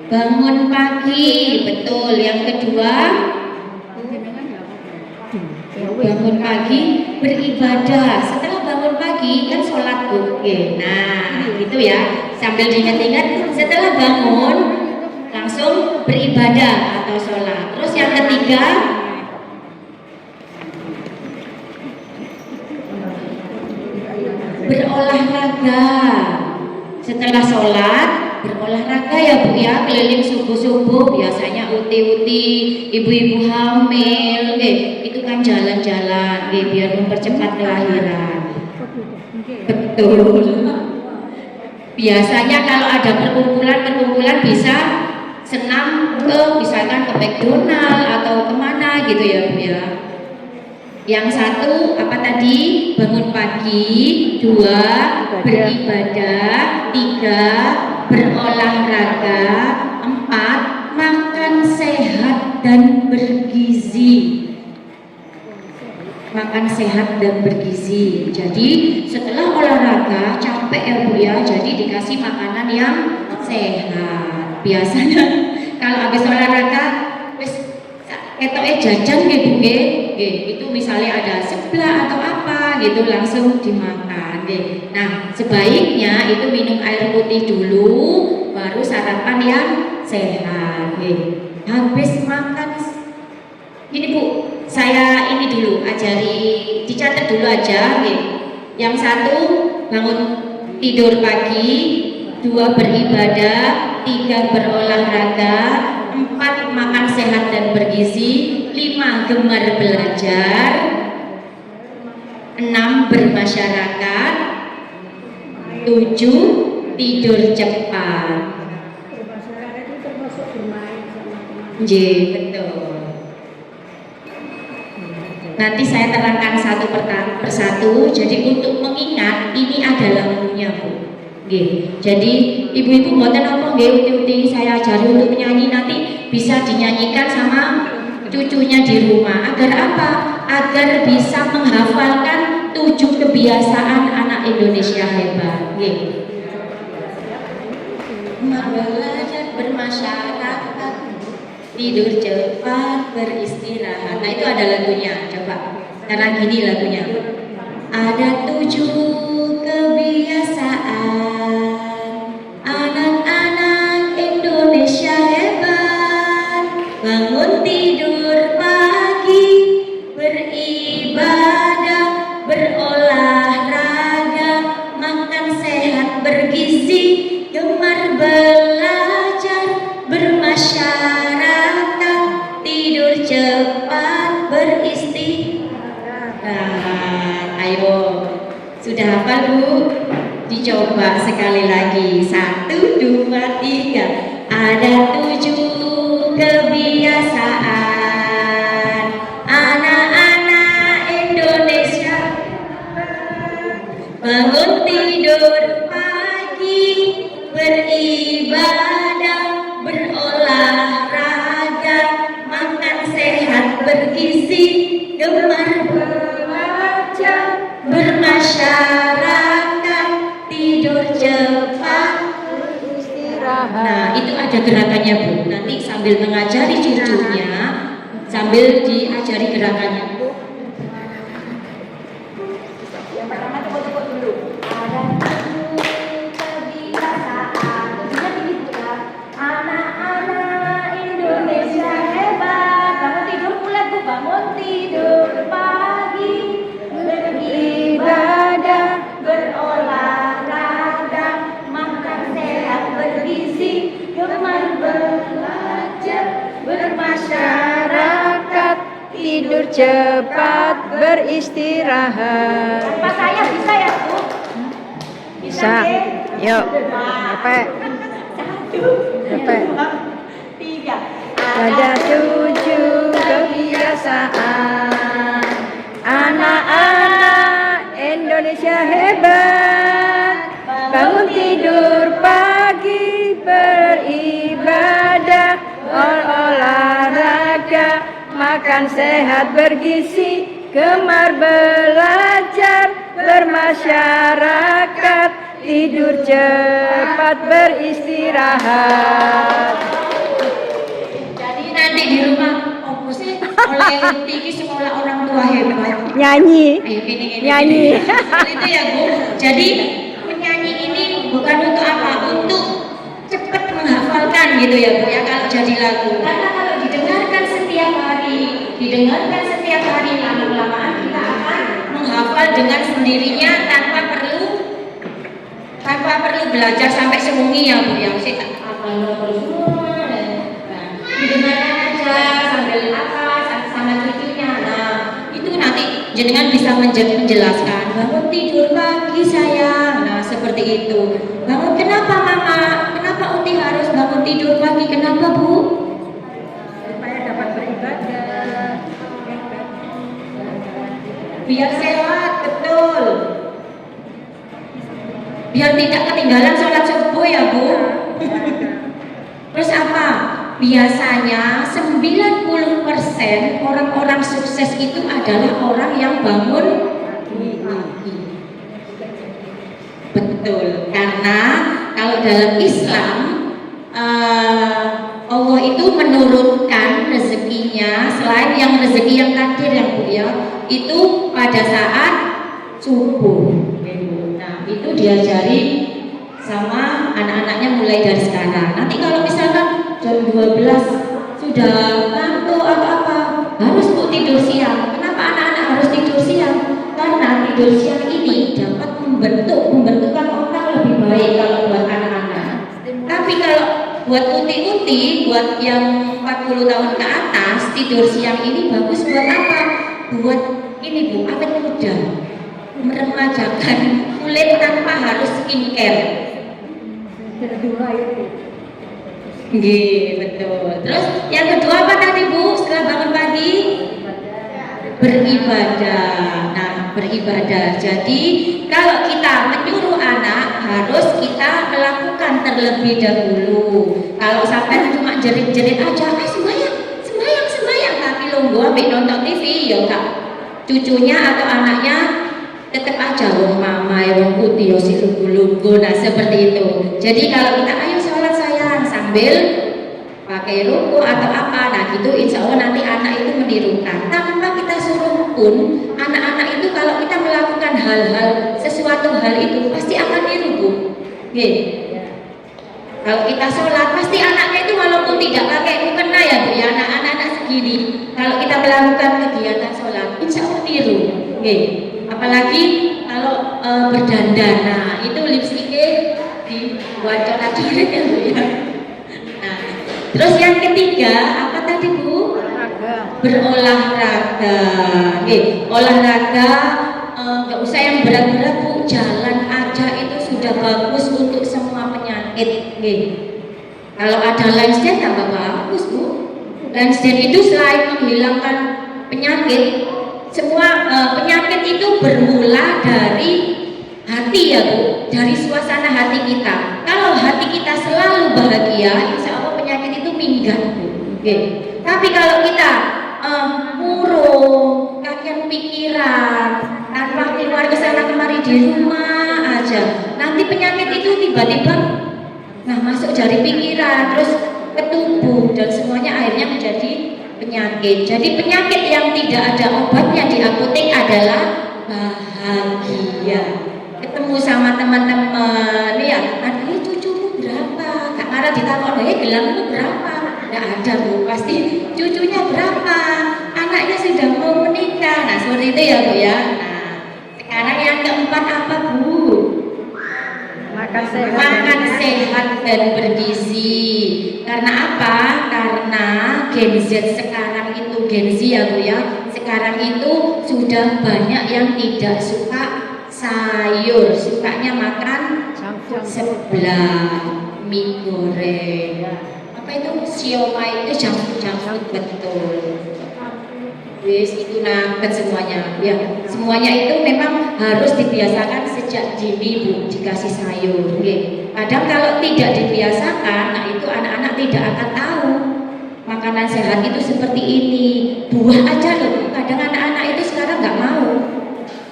Bangun pagi, betul. Yang kedua, bangun pagi beribadah. Setelah bangun pagi kan sholat Bu. Oke, nah gitu ya. Sambil diingat-ingat, setelah bangun langsung beribadah atau sholat. Terus yang ketiga, berolahraga. Setelah sholat berolahraga ya Bu ya, keliling subuh-subuh, biasanya uti-uti, ibu-ibu hamil, itu kan jalan-jalan, biar mempercepat kelahiran. Betul. Biasanya kalau ada perkumpulan bisa senam misalkan ke McDonald atau kemana gitu ya Bu ya. Yang satu apa tadi? Bangun pagi. 2 beribadah. 3 berolahraga. 4 makan sehat dan bergizi. Makan sehat dan bergizi. Jadi setelah olahraga capek ya Bu ya, jadi dikasih makanan yang sehat. Biasanya kalau habis olahraga jajan Bu, itu misalnya ada sebelah atau apa gitu langsung dimakan. Nah sebaiknya itu minum air putih dulu, baru sarapan yang sehat. Habis makan ini Bu, saya ini dulu ajari, dicatat dulu aja. Yang satu bangun tidur pagi, 2 beribadah, 3 berolahraga, 4 makan sehat dan bergizi, 5 gemar belajar, 6 bermasyarakat, 7 tidur cepat. Bermasyarakat itu termasuk bermain sama teman. Betul. Nanti saya terangkan satu persatu. Jadi untuk mengingat ini ada lagunya Bu. Jadi ibu-ibu mboten apa uti-uti saya ajari untuk menyanyi, nanti bisa dinyanyikan sama cucunya di rumah. Agar apa? Agar bisa menghafalkan 7 kebiasaan anak Indonesia hebat. Belajar bermasyarakat, tidur cepat, beristirahat. Nah itu ada lagunya. Coba karena gini lagunya. Ada 7 kebiasaan anak-anak Indonesia hebat. Bangun tidur pagi, beribadah, berolahraga, makan sehat bergizi, gemar belajar, bermasyarakat, tidur cepat, beristirahat. Ayo, sudah hafal Bu? Dicoba sekali lagi. 1, 2, 3. Ada 7 kebiasaan anak-anak Indonesia. Bangun tidur pagi, beribadah, berolahraga, makan sehat bergizi, gemar belajar, bermasyarakat, tidur cepat, beristirahat. Nah itu ada gerakannya Bu. Nanti sambil mengajari cucunya, sambil diajari gerakannya. Yang pertama tepuk-tepuk dulu. Ada 7 kebiasaan. Tujuannya ini Bu ya. Anak-anak Indonesia hebat. Bangun tidur mulai Bu. Bangun tidur pagi, beribadah, berolahraga, tidur cepat beristirahat. Tanpa saya bisa ya Bu? Bisa. Yuk. Capek. Capek. Tiga. Ada 7 kebiasaan anak-anak Indonesia hebat. Bangun tidur pagi, beribadah, olahraga, makan sehat bergizi, gemar belajar, bermasyarakat, tidur cepat beristirahat. Jadi nanti di rumah opo sih oleh tinggi sekolah orang tua hebat. Nyanyi. Ayo gini. Nyanyi. Seperti itu ya Bu. Jadi menyanyi ini bukan untuk apa? Untuk cepat menghafalkan gitu ya Bu ya kalau jadi lagu. Karena kalau didengarkan setiap hari lama-lamaan kita akan menghafal dengan sendirinya tanpa perlu belajar sampai semungi ya Bu ya. Saya tak hafal terus semua. Didengarkan aja sambil apa sama cucunya. Nah itu nanti jenengan bisa menjelaskan bangun tidur pagi sayang. Nah seperti itu. Bangun kenapa mama? Kenapa Uti harus bangun tidur pagi? Kenapa Bu? Supaya dapat beribadah. Biar sehat, betul. Biar tidak ketinggalan sholat subuh ya Bu. Terus apa? Biasanya 90% orang-orang sukses itu adalah orang yang bangun pagi. Betul, karena kalau dalam Islam Allah itu menurunkan rezekinya selain yang rezeki yang takdir yang Bu ya, itu pada saat subuh. Nah, itu diajari sama anak-anaknya mulai dari sekarang. Nanti kalau misalkan jam 12 sudah ngantuk atau apa, harus Bu tidur siang. Kenapa anak-anak harus tidur siang? Karena tidur siang ini dapat pembentukan otak lebih baik kalau buat anak-anak. Tapi kalau buat uti-uti, buat yang 40 tahun ke atas, tidur siang ini bagus buat apa? Buat ini Bu, awet muda, meremajakan kulit tanpa harus skincare. Nggih, betul. Terus yang kedua apa tadi Bu? Setelah bangun pagi beribadah. Nah, beribadah. Jadi kalau kita menyuruh anak harus kita melakukan terlebih dahulu. Kalau sampai cuma jerit-jerit aja, sembayang, tapi longgo ambek nonton TV ya enggak. Cucunya atau anaknya tetap aja wong mama ya wong putih yo si lunggu-lunggu. Nah seperti itu. Jadi kalau kita ayo sholat sayang sambil pakai ruku atau apa, nah gitu insya Allah nanti anak itu menirukan tanpa kita suruh pun. Anak-anak itu kalau kita melakukan sesuatu hal itu pasti akan niru Bu. Kalau kita sholat pasti anaknya itu walaupun tidak pakai mukena ya Bu ya, anak-anak segini kalau kita melakukan kegiatan sholat insya Allah niru. Apalagi kalau berdandan, nah itu lipstiknya dibuat coret-coret ya Bu ya. Nah, terus yang ketiga apa tadi Bu? Berolahraga. Olahraga nggak usah yang berat-berat Bu, jalan aja itu sudah bagus untuk semua penyakit. Kalau ada Lansden tambah bagus Bu. Lansden itu selain menghilangkan penyakit, semua penyakit itu bermula dari hati ya Bu, dari suasana hati kita. Kalau hati kita selalu bahagia, insya Allah penyakit itu minggat Bu. Tapi kalau kita murung, kakian pikiran, tanpa keluar ke sana kemari di rumah aja, nanti penyakit itu tiba-tiba masuk dari pikiran terus ke tubuh dan semuanya akhirnya menjadi penyakit. Jadi penyakit yang tidak ada obatnya di apotek adalah bahagia. Ketemu sama teman-teman ya, aduh cucumu berapa? Kak Mara ditakon, gelammu berapa? Nggak ada Bu, pasti cucunya berapa? Anaknya sudah mau menikah. Nah seperti itu ya Bu ya. Nah sekarang yang keempat apa Bu? makan sehat dan bergizi. Karena apa? Karena Gen Z sekarang itu, Gen Z ya Bu ya, sekarang itu sudah banyak yang tidak suka sayur, sukanya makan seblak, mie goreng, apa itu siomay, itu junk food betul. Wis itu nugget semuanya ya, semuanya itu memang harus dibiasakan sejak dini Bu, dikasih sayur. Kadang kalau tidak dibiasakan, nah itu anak-anak tidak akan tahu makanan sehat itu seperti ini. Buah aja loh, kadang anak-anak itu sekarang nggak mau.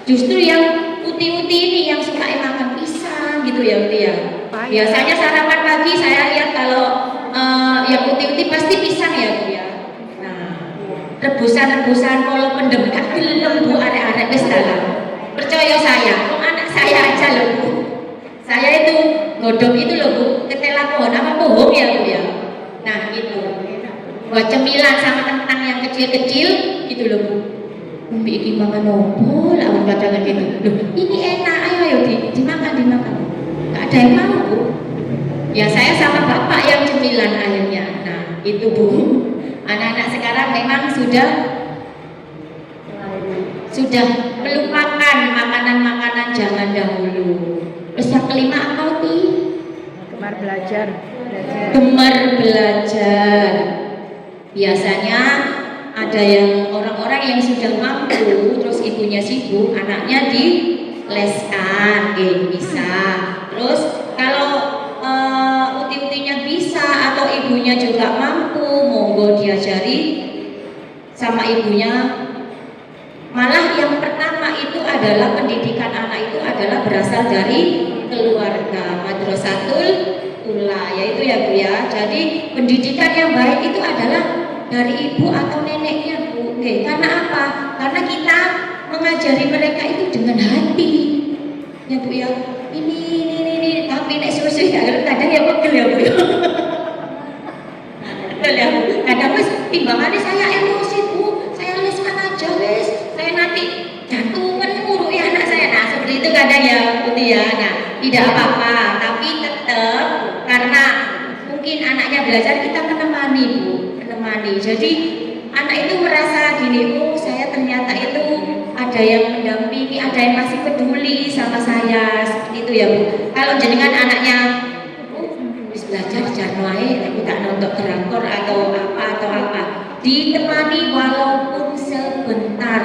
Justru yang uti-uti ini yang suka makan pisang gitu ya Bu ya. Biasanya sarapan pagi saya lihat kalau yang uti-uti pasti pisang ya Bu ya. Rebusan kalau pendem gak gelem Bu, arek-arek wis dalam. Percaya saya, kok anak saya aja loh Bu. Saya itu godong itu loh Bu, ketela pohon apa pohon ya Bu ya. Nah itu buat cemilan sama kentang yang kecil-kecil gitu loh Bu. Umbi iki makan opo lah kadang gitu. Loh, ini enak, ayo dimakan. Gak ada yang mau Bu. Ya saya sama bapak yang cemilan akhirnya. Nah, itu Bu. Anak-anak sekarang memang sudah melupakan makanan-makanan zaman dahulu. Terus yang kelima apa nih? Gemar belajar. Gemar belajar. Biasanya ada yang orang-orang yang sudah mampu, terus ibunya sibuk, anaknya dileskan, bisa. Terus kalau uti-utinya bisa atau ibunya juga mampu, monggo diajari sama ibunya. Malah yang pertama itu adalah pendidikan anak itu adalah berasal dari keluarga, madrasatul ula, yaitu ya Bu ya. Jadi pendidikan yang baik itu adalah dari ibu atau neneknya Bu. Karena apa? Karena kita mengajari mereka itu dengan hati ya Bu ya. Ini tapi nek susu ya kadang ya pegel ya Bu ya. Kadang wis timbangannya saya emosi Bu, saya leskan aja wis, saya nanti jantungan muruk ya anak saya. Nah seperti itu kadang ya Putih ya. Nah tidak apa-apa, tapi tetap karena mungkin anaknya belajar kita menemani Bu, menemani. Jadi anak itu merasa gini, oh saya ternyata itu ada yang mendampingi, ada yang masih peduli sama saya, seperti itu ya Bu. Kalau jenengan anaknya bisa belajar jarno ae, tapi tak nonton drakor atau apa, ditemani walaupun sebentar,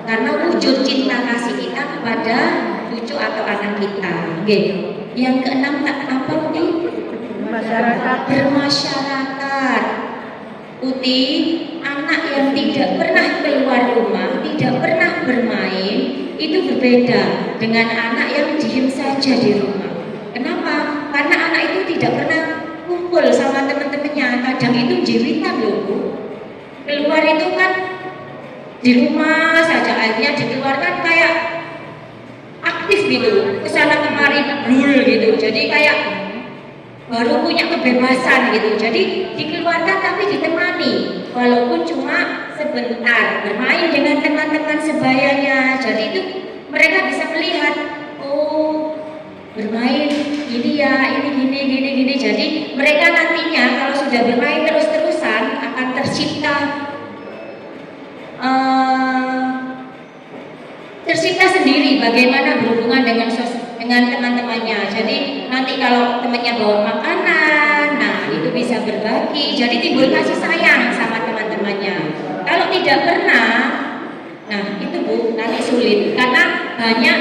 karena wujud cinta kasih kita kepada cucu atau anak kita. Oke. Yang keenam apa nih? Masyarakat. Bermasyarakat. Uti, anak yang tidak pernah keluar rumah, tidak pernah bermain, itu berbeda dengan anak yang diem saja di rumah. Kenapa? Karena anak itu tidak pernah kumpul sama teman-temannya. Kadang itu jeritan loh Bu. Keluar itu kan di rumah saja, akhirnya dikeluarkan kayak aktif gitu, kesana kemari brul gitu. Jadi kayak baru punya kebebasan gitu. Jadi dikeluarkan tapi ditemani, walaupun cuma sebentar, bermain dengan teman-teman sebayanya. Jadi itu mereka bisa melihat, oh bermain ini ya, ini gini. Jadi mereka nantinya kalau sudah bermain terus-terusan akan tercipta sendiri bagaimana berhubungan dengan teman-temannya. Jadi nanti kalau temannya bawa makanan, nah itu bisa berbagi. Jadi timbul kasih sayang sama teman-temannya. Kalau tidak pernah, nah itu Bu nanti sulit karena banyak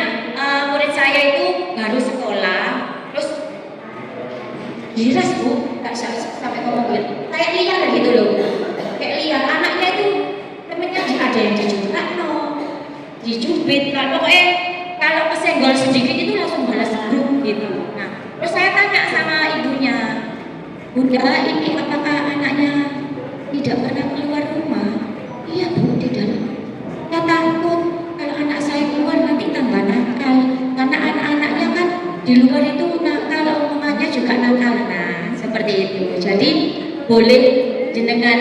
murid saya itu baru sekolah, terus giras Bu, nggak sampai ngomong gitu, kayak liar gitu loh, kayak liar. Anaknya itu temennya ada yang dijurak, dicubit, pokoknya kalau kesenggol sedikit itu langsung balas grup gitu. Nah, terus saya tanya sama ibunya, Bunda, ini apakah anaknya tidak pernah keluar rumah? Iya Bu, tidak. Saya takut kalau anak saya keluar nanti tambah nakal, karena anak-anaknya kan di luar itu nakal, omongannya juga nakal. Nah, seperti itu. Jadi boleh jenengan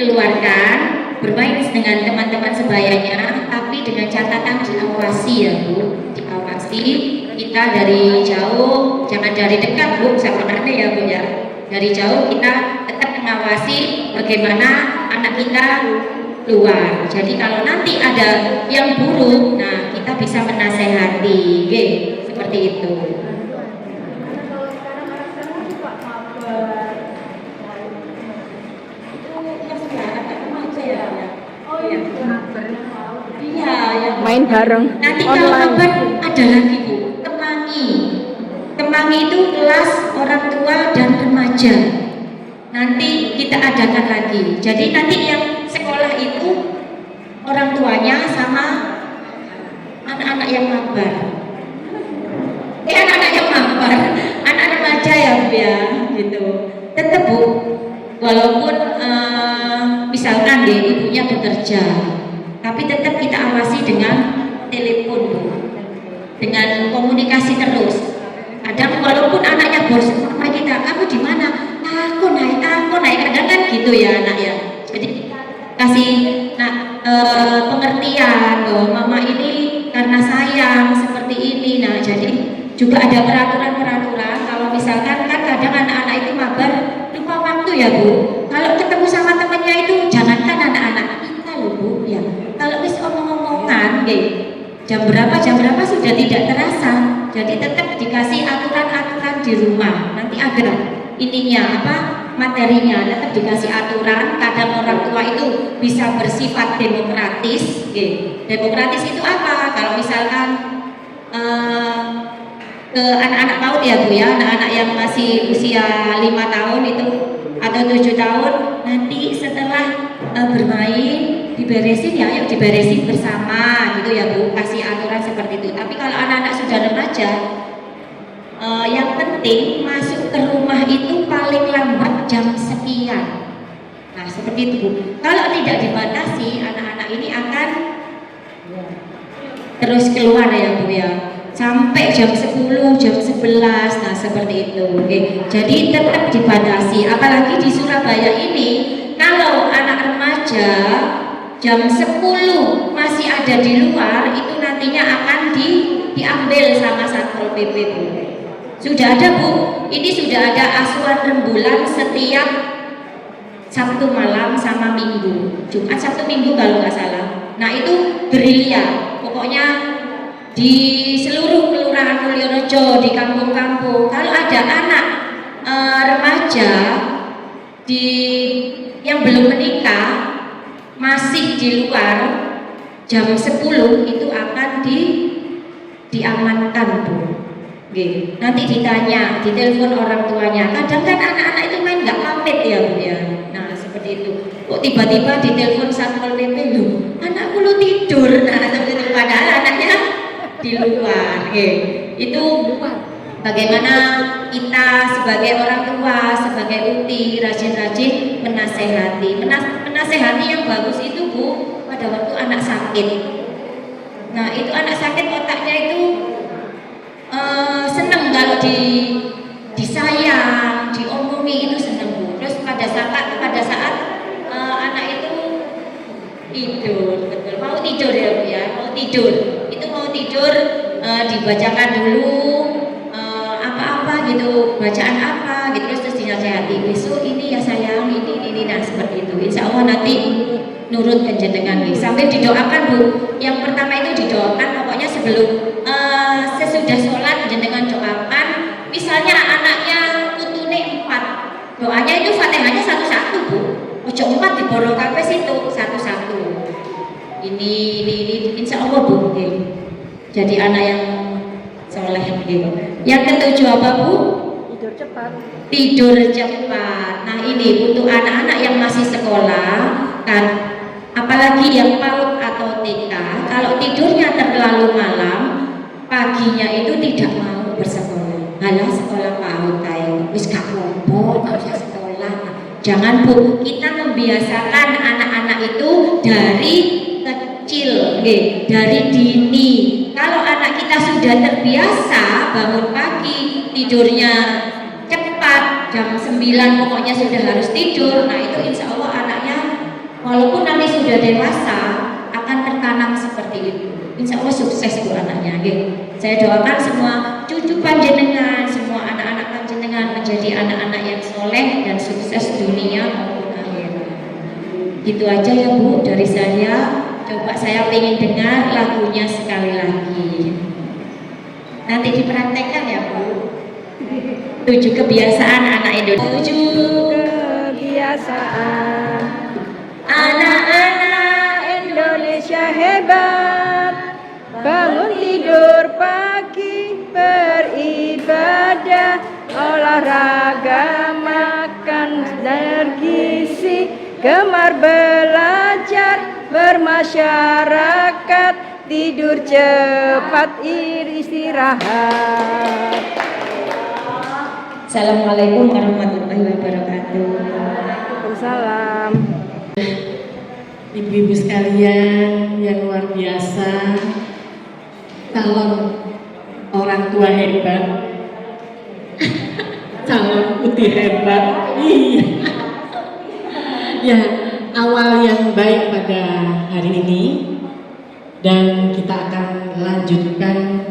keluarkan, bermain dengan teman-teman sebayanya, tapi dengan catatan diawasi ya Bu, diawasi kita dari jauh, jangan dari dekat Bu, sebenarnya ya Bu ya. Dari jauh kita tetap mengawasi bagaimana anak kita keluar. Jadi kalau nanti ada yang buruk, nah kita bisa menasehati, oke, seperti itu. Iya, yang Main bareng nanti kalau online. kabar ada lagi Bu, temangi. Temangi itu kelas orang tua dan remaja. Nanti kita adakan lagi. Jadi nanti yang sekolah itu orang tuanya sama anak-anak yang mabar. Anak-anak yang mabar, anak remaja ya Bu ya, gitu. Tetap Bu, walaupun misalkan deh ibunya bekerja, tapi tetap kita awasi dengan telepon Bu, dengan komunikasi terus. Kadang walaupun anaknya bosan sama kita, kamu di mana? Aku naik, kadang kan gitu ya anak ya. Jadi kasih pengertian bahwa mama ini karena sayang seperti ini. Nah jadi juga ada peraturan-peraturan. Kalau misalkan kan kadang anak-anak itu mabar lupa waktu ya Bu. Kalau ketemu sama temannya itu jangankan anak-anak kita loh Bu ya. Kalau wis omong-omongan, jam berapa sudah tidak terasa. Jadi tetap dikasih aturan-aturan di rumah. Nanti ada ininya materinya, tetap dikasih aturan. Kadang orang tua itu bisa bersifat demokratis. Demokratis itu apa? Kalau misalkan ke anak-anak PAUD ya Bu ya, anak-anak yang masih usia 5 tahun itu atau 7 tahun, nanti setelah bermain diberesin ya, yuk diberesin bersama gitu ya Bu, kasih aturan seperti itu. Tapi kalau anak-anak sudah remaja, yang penting masuk ke rumah itu paling lambat jam sekian. Nah seperti itu Bu. Kalau tidak dibatasi, anak-anak ini akan terus keluar ya Bu ya, sampai jam 10, jam 11, nah seperti itu. Jadi tetap dibatasi. Apalagi di Surabaya ini, kalau anak remaja jam 10 masih ada di luar, itu nantinya akan diambil sama Satpol PP Bu. Sudah ada Bu, ini sudah ada asuhan rembulan setiap Sabtu malam sama Minggu, Jumat, Sabtu, Minggu kalau nggak salah. Nah itu gerilya, pokoknya di seluruh kelurahan Mulyorejo, di kampung-kampung, kalau ada anak remaja yang belum menikah masih di luar jam 10 itu akan diamankan Bu. Nanti ditanya, ditelepon orang tuanya. Kadang kan anak-anak itu main nggak pamit ya Bu ya. Nah seperti itu. Kok tiba-tiba ditelepon Satpol PP, loh anakku lu tidur. Nah seperti itu, padahal anaknya di luar. Itu bagaimana kita sebagai orang tua, sebagai uti, rajin-rajin menasehati. Menasehati yang bagus itu Bu, pada waktu anak sakit. Nah itu anak sakit otaknya itu seneng kalau disayang, diomongi itu seneng Bu. Terus pada saat anak itu tidur, betul, mau tidur ya Bu ya, mau tidur. Itu mau tidur dibacakan dulu apa-apa gitu, bacaan apa gitu, terus dinasehati, besok ini ya sayang, ini, nah seperti itu. Insya Allah nanti nurut kenjenengan sampai didoakan Bu. Yang pertama itu didoakan, pokoknya sebelum sesudah sholat jenengan doakan. Misalnya anaknya putune 4, doanya itu Fatihahnya satu-satu Bu. Ojo 4 diborong kabeh situ satu-satu. Ini insya Allah Bu. Jadi anak yang soleh gitu. Yang ketujuh apa Bu? Tidur cepat. Tidur cepat. Nah ini untuk anak-anak yang masih sekolah kan, apalagi yang PAUD atau TK, kalau tidurnya terlalu malam, paginya itu tidak mau bersekolah. Halah sekolah PAUD kayak wis gak apa-apa, gak usah sekolah. Jangan Bu, kita membiasakan anak-anak itu dari kecil, dari dini. Kalau anak kita sudah terbiasa bangun pagi, tidurnya cepat, jam 9 pokoknya sudah harus tidur. Nah itu insya Allah anaknya walaupun nanti sudah dewasa akan tertanam seperti itu. Insya Allah sukses Bu anaknya. Nggih. Saya doakan semua cucu panjenengan, semua anak-anak panjenengan menjadi anak-anak yang soleh dan sukses dunia maupun akhirat. Gitu aja ya Bu dari saya. Coba saya pengen dengar lagunya sekali lagi. Nanti dipraktekkan ya Bu. 7 kebiasaan anak Indonesia. 7 kebiasaan anak-anak Indonesia hebat. Bangun tidur pagi, beribadah, olahraga, makan bergizi, gemar belajar, bermasyarakat, tidur cepat, istirahat. Assalamualaikum warahmatullahi wabarakatuh. Waalaikumsalam. Ibu-ibu sekalian yang luar biasa, calon orang tua hebat, calon putih hebat. Iya. Ya, awal yang baik pada hari ini, dan kita akan lanjutkan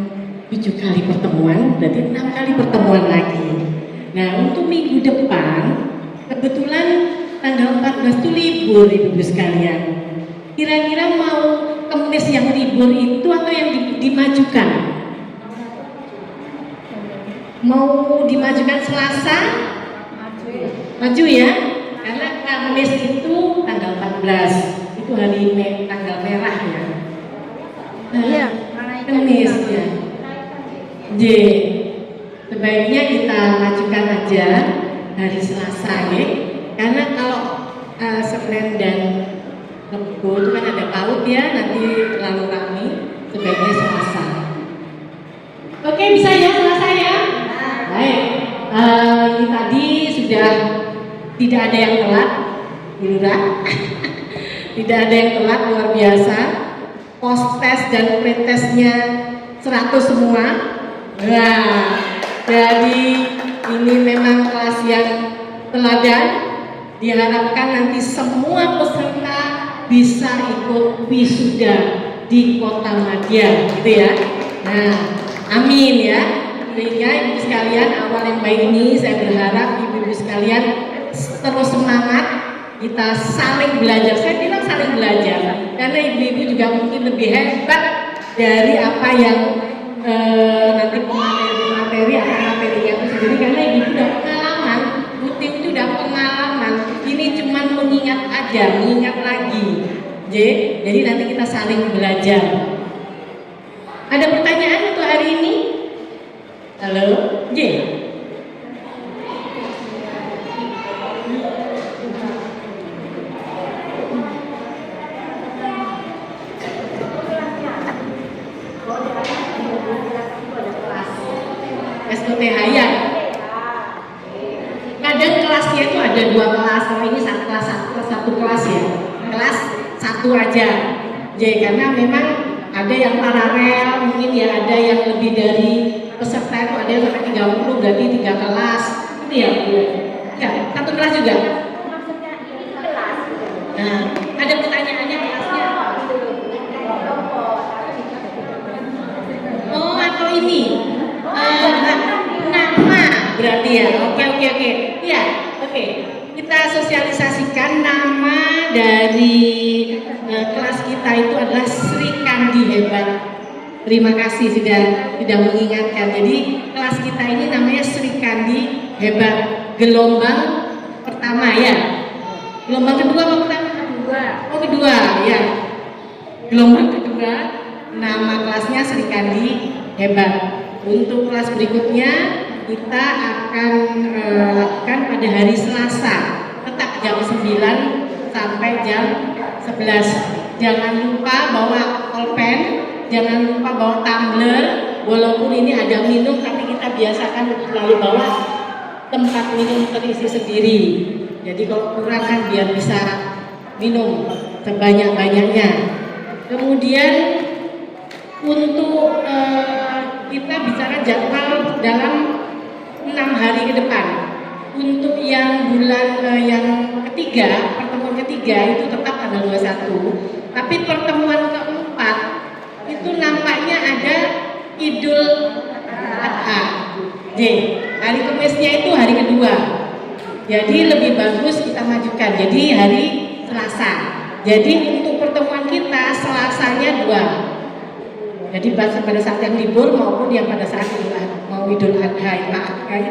7 kali pertemuan, berarti 6 kali pertemuan lagi. Nah, untuk minggu depan, kebetulan tanggal 14 itu libur ibu-ibu sekalian. Kira-kira mau Kemis yang libur itu atau yang dimajukan? Mau dimajukan Selasa? Maju ya? Karena Kamis itu tanggal 14, itu hari tanggal merah ya. Iya. Kamis ya. J. Sebaiknya kita majukan aja hari Selasa ya. Karena kalau Senin dan Rabu itu kan ada PAUD ya, nanti terlalu ramai, sebaiknya Selasa. Oke, bisa ya Selasa ya? Baik, ini tadi sudah tidak ada yang telat, Lurah. Tidak ada yang telat, luar biasa. Post test dan pretestnya 100 semua. Nah, jadi ini memang kelas yang teladan. Diharapkan nanti semua peserta bisa ikut wisuda di Kota Madya, gitu ya. Nah, amin ya. Sehingga ibu sekalian, awal yang baik ini saya berharap ibu-ibu sekalian terus semangat, kita saling belajar. Saya bilang saling belajar, karena ibu-ibu juga mungkin lebih hebat dari apa yang nanti materi atau materinya itu sendiri, karena ibu sudah pengalaman, Utim itu sudah pengalaman. Ini cuma mengingat aja, mengingat lagi. Jadi nanti kita saling belajar. Ada pertanyaan untuk hari ini? Halo, J. SKTH ya. Kadang kelasnya itu ada 2 kelas, kalau ini satu kelas ya. Kelas 1 aja. Jadi karena memang ada yang paralel, mungkin ya ada yang lebih dari peserta itu ada yang sampai 30, berarti 3 kelas. Itu ya, Bu. Ya, 1 kelas juga. Nah, ada pertanyaannya kelasnya. Oh, atau ini. Nama berarti ya. Oke. Ya, oke. Kita sosialisasikan nama dari kelas kita itu adalah Sri Kandi Hebat. Terima kasih sudah mengingatkan. Jadi kelas kita ini namanya Sri Kandi Hebat. Gelombang pertama ya. Gelombang kedua apa pertama? Kedua. Oh, kedua ya. Gelombang kedua, nama kelasnya Sri Kandi Hebat. Untuk kelas berikutnya kita akan lakukan pada hari Selasa, tetap jam 9 sampai jam 11. Jangan lupa bawa pulpen, jangan lupa bawa tumbler. Walaupun ini ada minum, tapi kita biasakan selalu bawa tempat minum terisi sendiri. Jadi kalau kurang kan biar bisa minum sebanyak-banyaknya. Kemudian untuk kita bicara jadwal dalam 6 hari ke depan. Untuk yang bulan yang ketiga, pertemuan ketiga itu tetap tanggal 21. Tapi pertemuan keempat itu Idul Adha. J. Hari Kamisnya itu hari kedua. Jadi lebih bagus kita majukan. Jadi hari Selasa. Jadi untuk pertemuan kita Selasanya 2. Jadi pada saat yang libur maupun yang pada saat Idul Adha,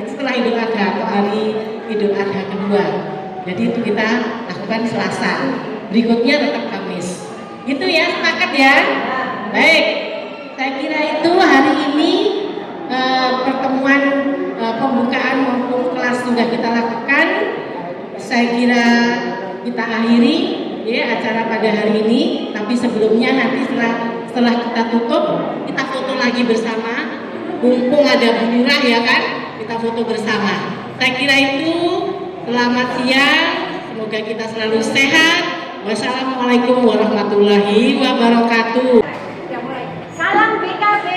setelah Idul Adha atau hari Idul Adha kedua. Jadi itu kita lakukan Selasa. Berikutnya tetap Kamis. Gitu ya, sepakat ya? Baik. Saya kira itu hari ini pertemuan pembukaan maupun kelas sudah kita lakukan. Saya kira kita akhiri ya acara pada hari ini. Tapi sebelumnya nanti setelah kita tutup, kita foto lagi bersama. Mumpung ada Bu Lurah ya kan, kita foto bersama. Saya kira itu. Selamat siang. Semoga kita selalu sehat. Wassalamualaikum warahmatullahi wabarakatuh. Salam BKB,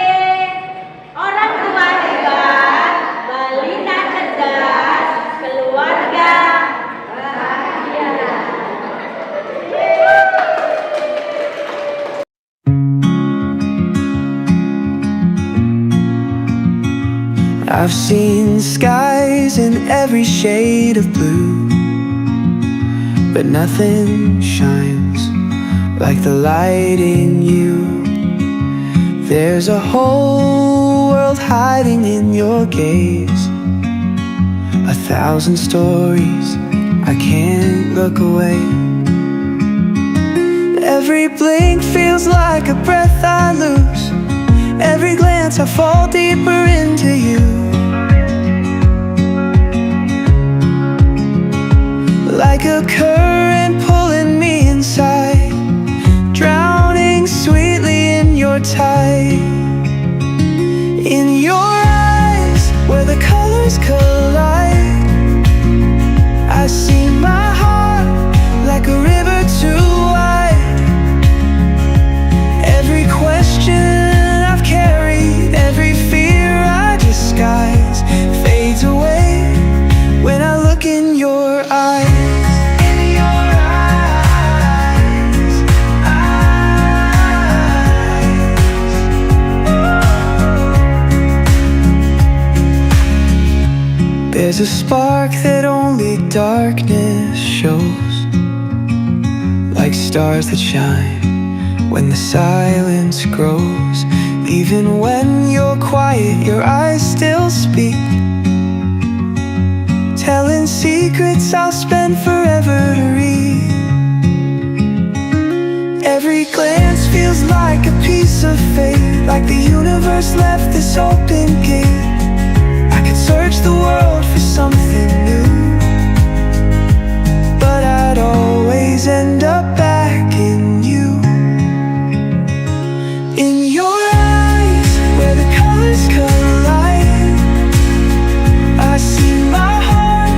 orang tua hebat, balita cerdas, keluarga bahagia. I've seen skies in every shade of blue, but nothing shines like the light in you. There's a whole world hiding in your gaze, 1,000 stories, I can't look away. Every blink feels like a breath I lose, every glance I fall deeper into you. Like a current pulling me inside, drowning sweetly in your tide. In your eyes, where the colors collide, I see my heart like a river too wide. Every question I've carried, every fear I disguise, fades away when I look in your eyes. There's a spark that only darkness shows, like stars that shine when the silence grows. Even when you're quiet, your eyes still speak, telling secrets I'll spend forever to read. Every glance feels like a piece of fate, like the universe left this open gate. Search the world for something new, but I'd always end up back in you. In your eyes, where the colors collide, I see my heart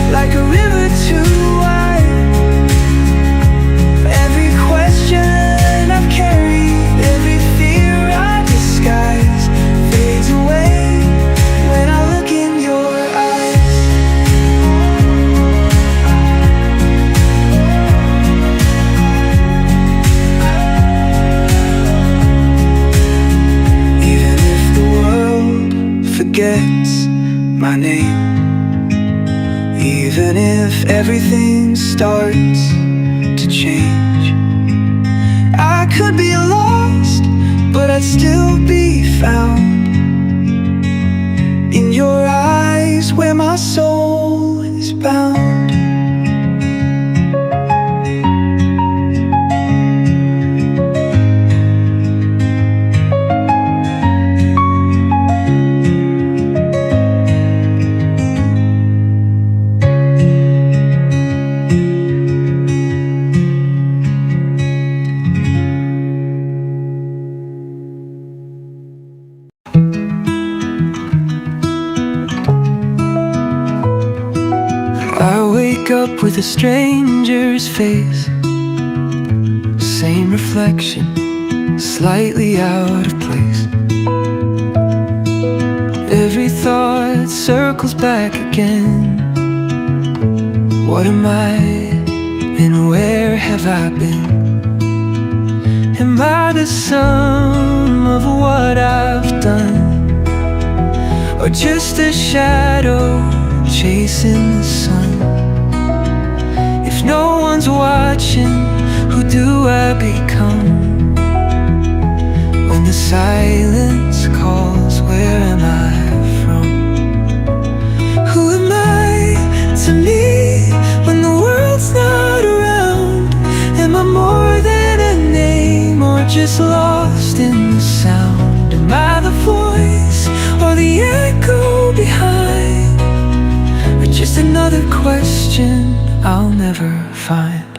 like a river too wide. Every question I've carried, every fear I disguise, fades away when I look in your eyes. Even if the world forgets my name, even if everything starts to change, I could be lost, but I'd still be found in your eyes where my soul is bound. Up with a stranger's face, same reflection, slightly out of place. Every thought circles back again. What am I, and where have I been? Am I the sum of what I've done? or just a shadow chasing the sun? If no one's watching, who do I become? When the silence calls, where am I from? Who am I to me when the world's not around? Am I more than a name, or just lost in the sound? Am I the voice or the echo behind, or just another question I'll never find?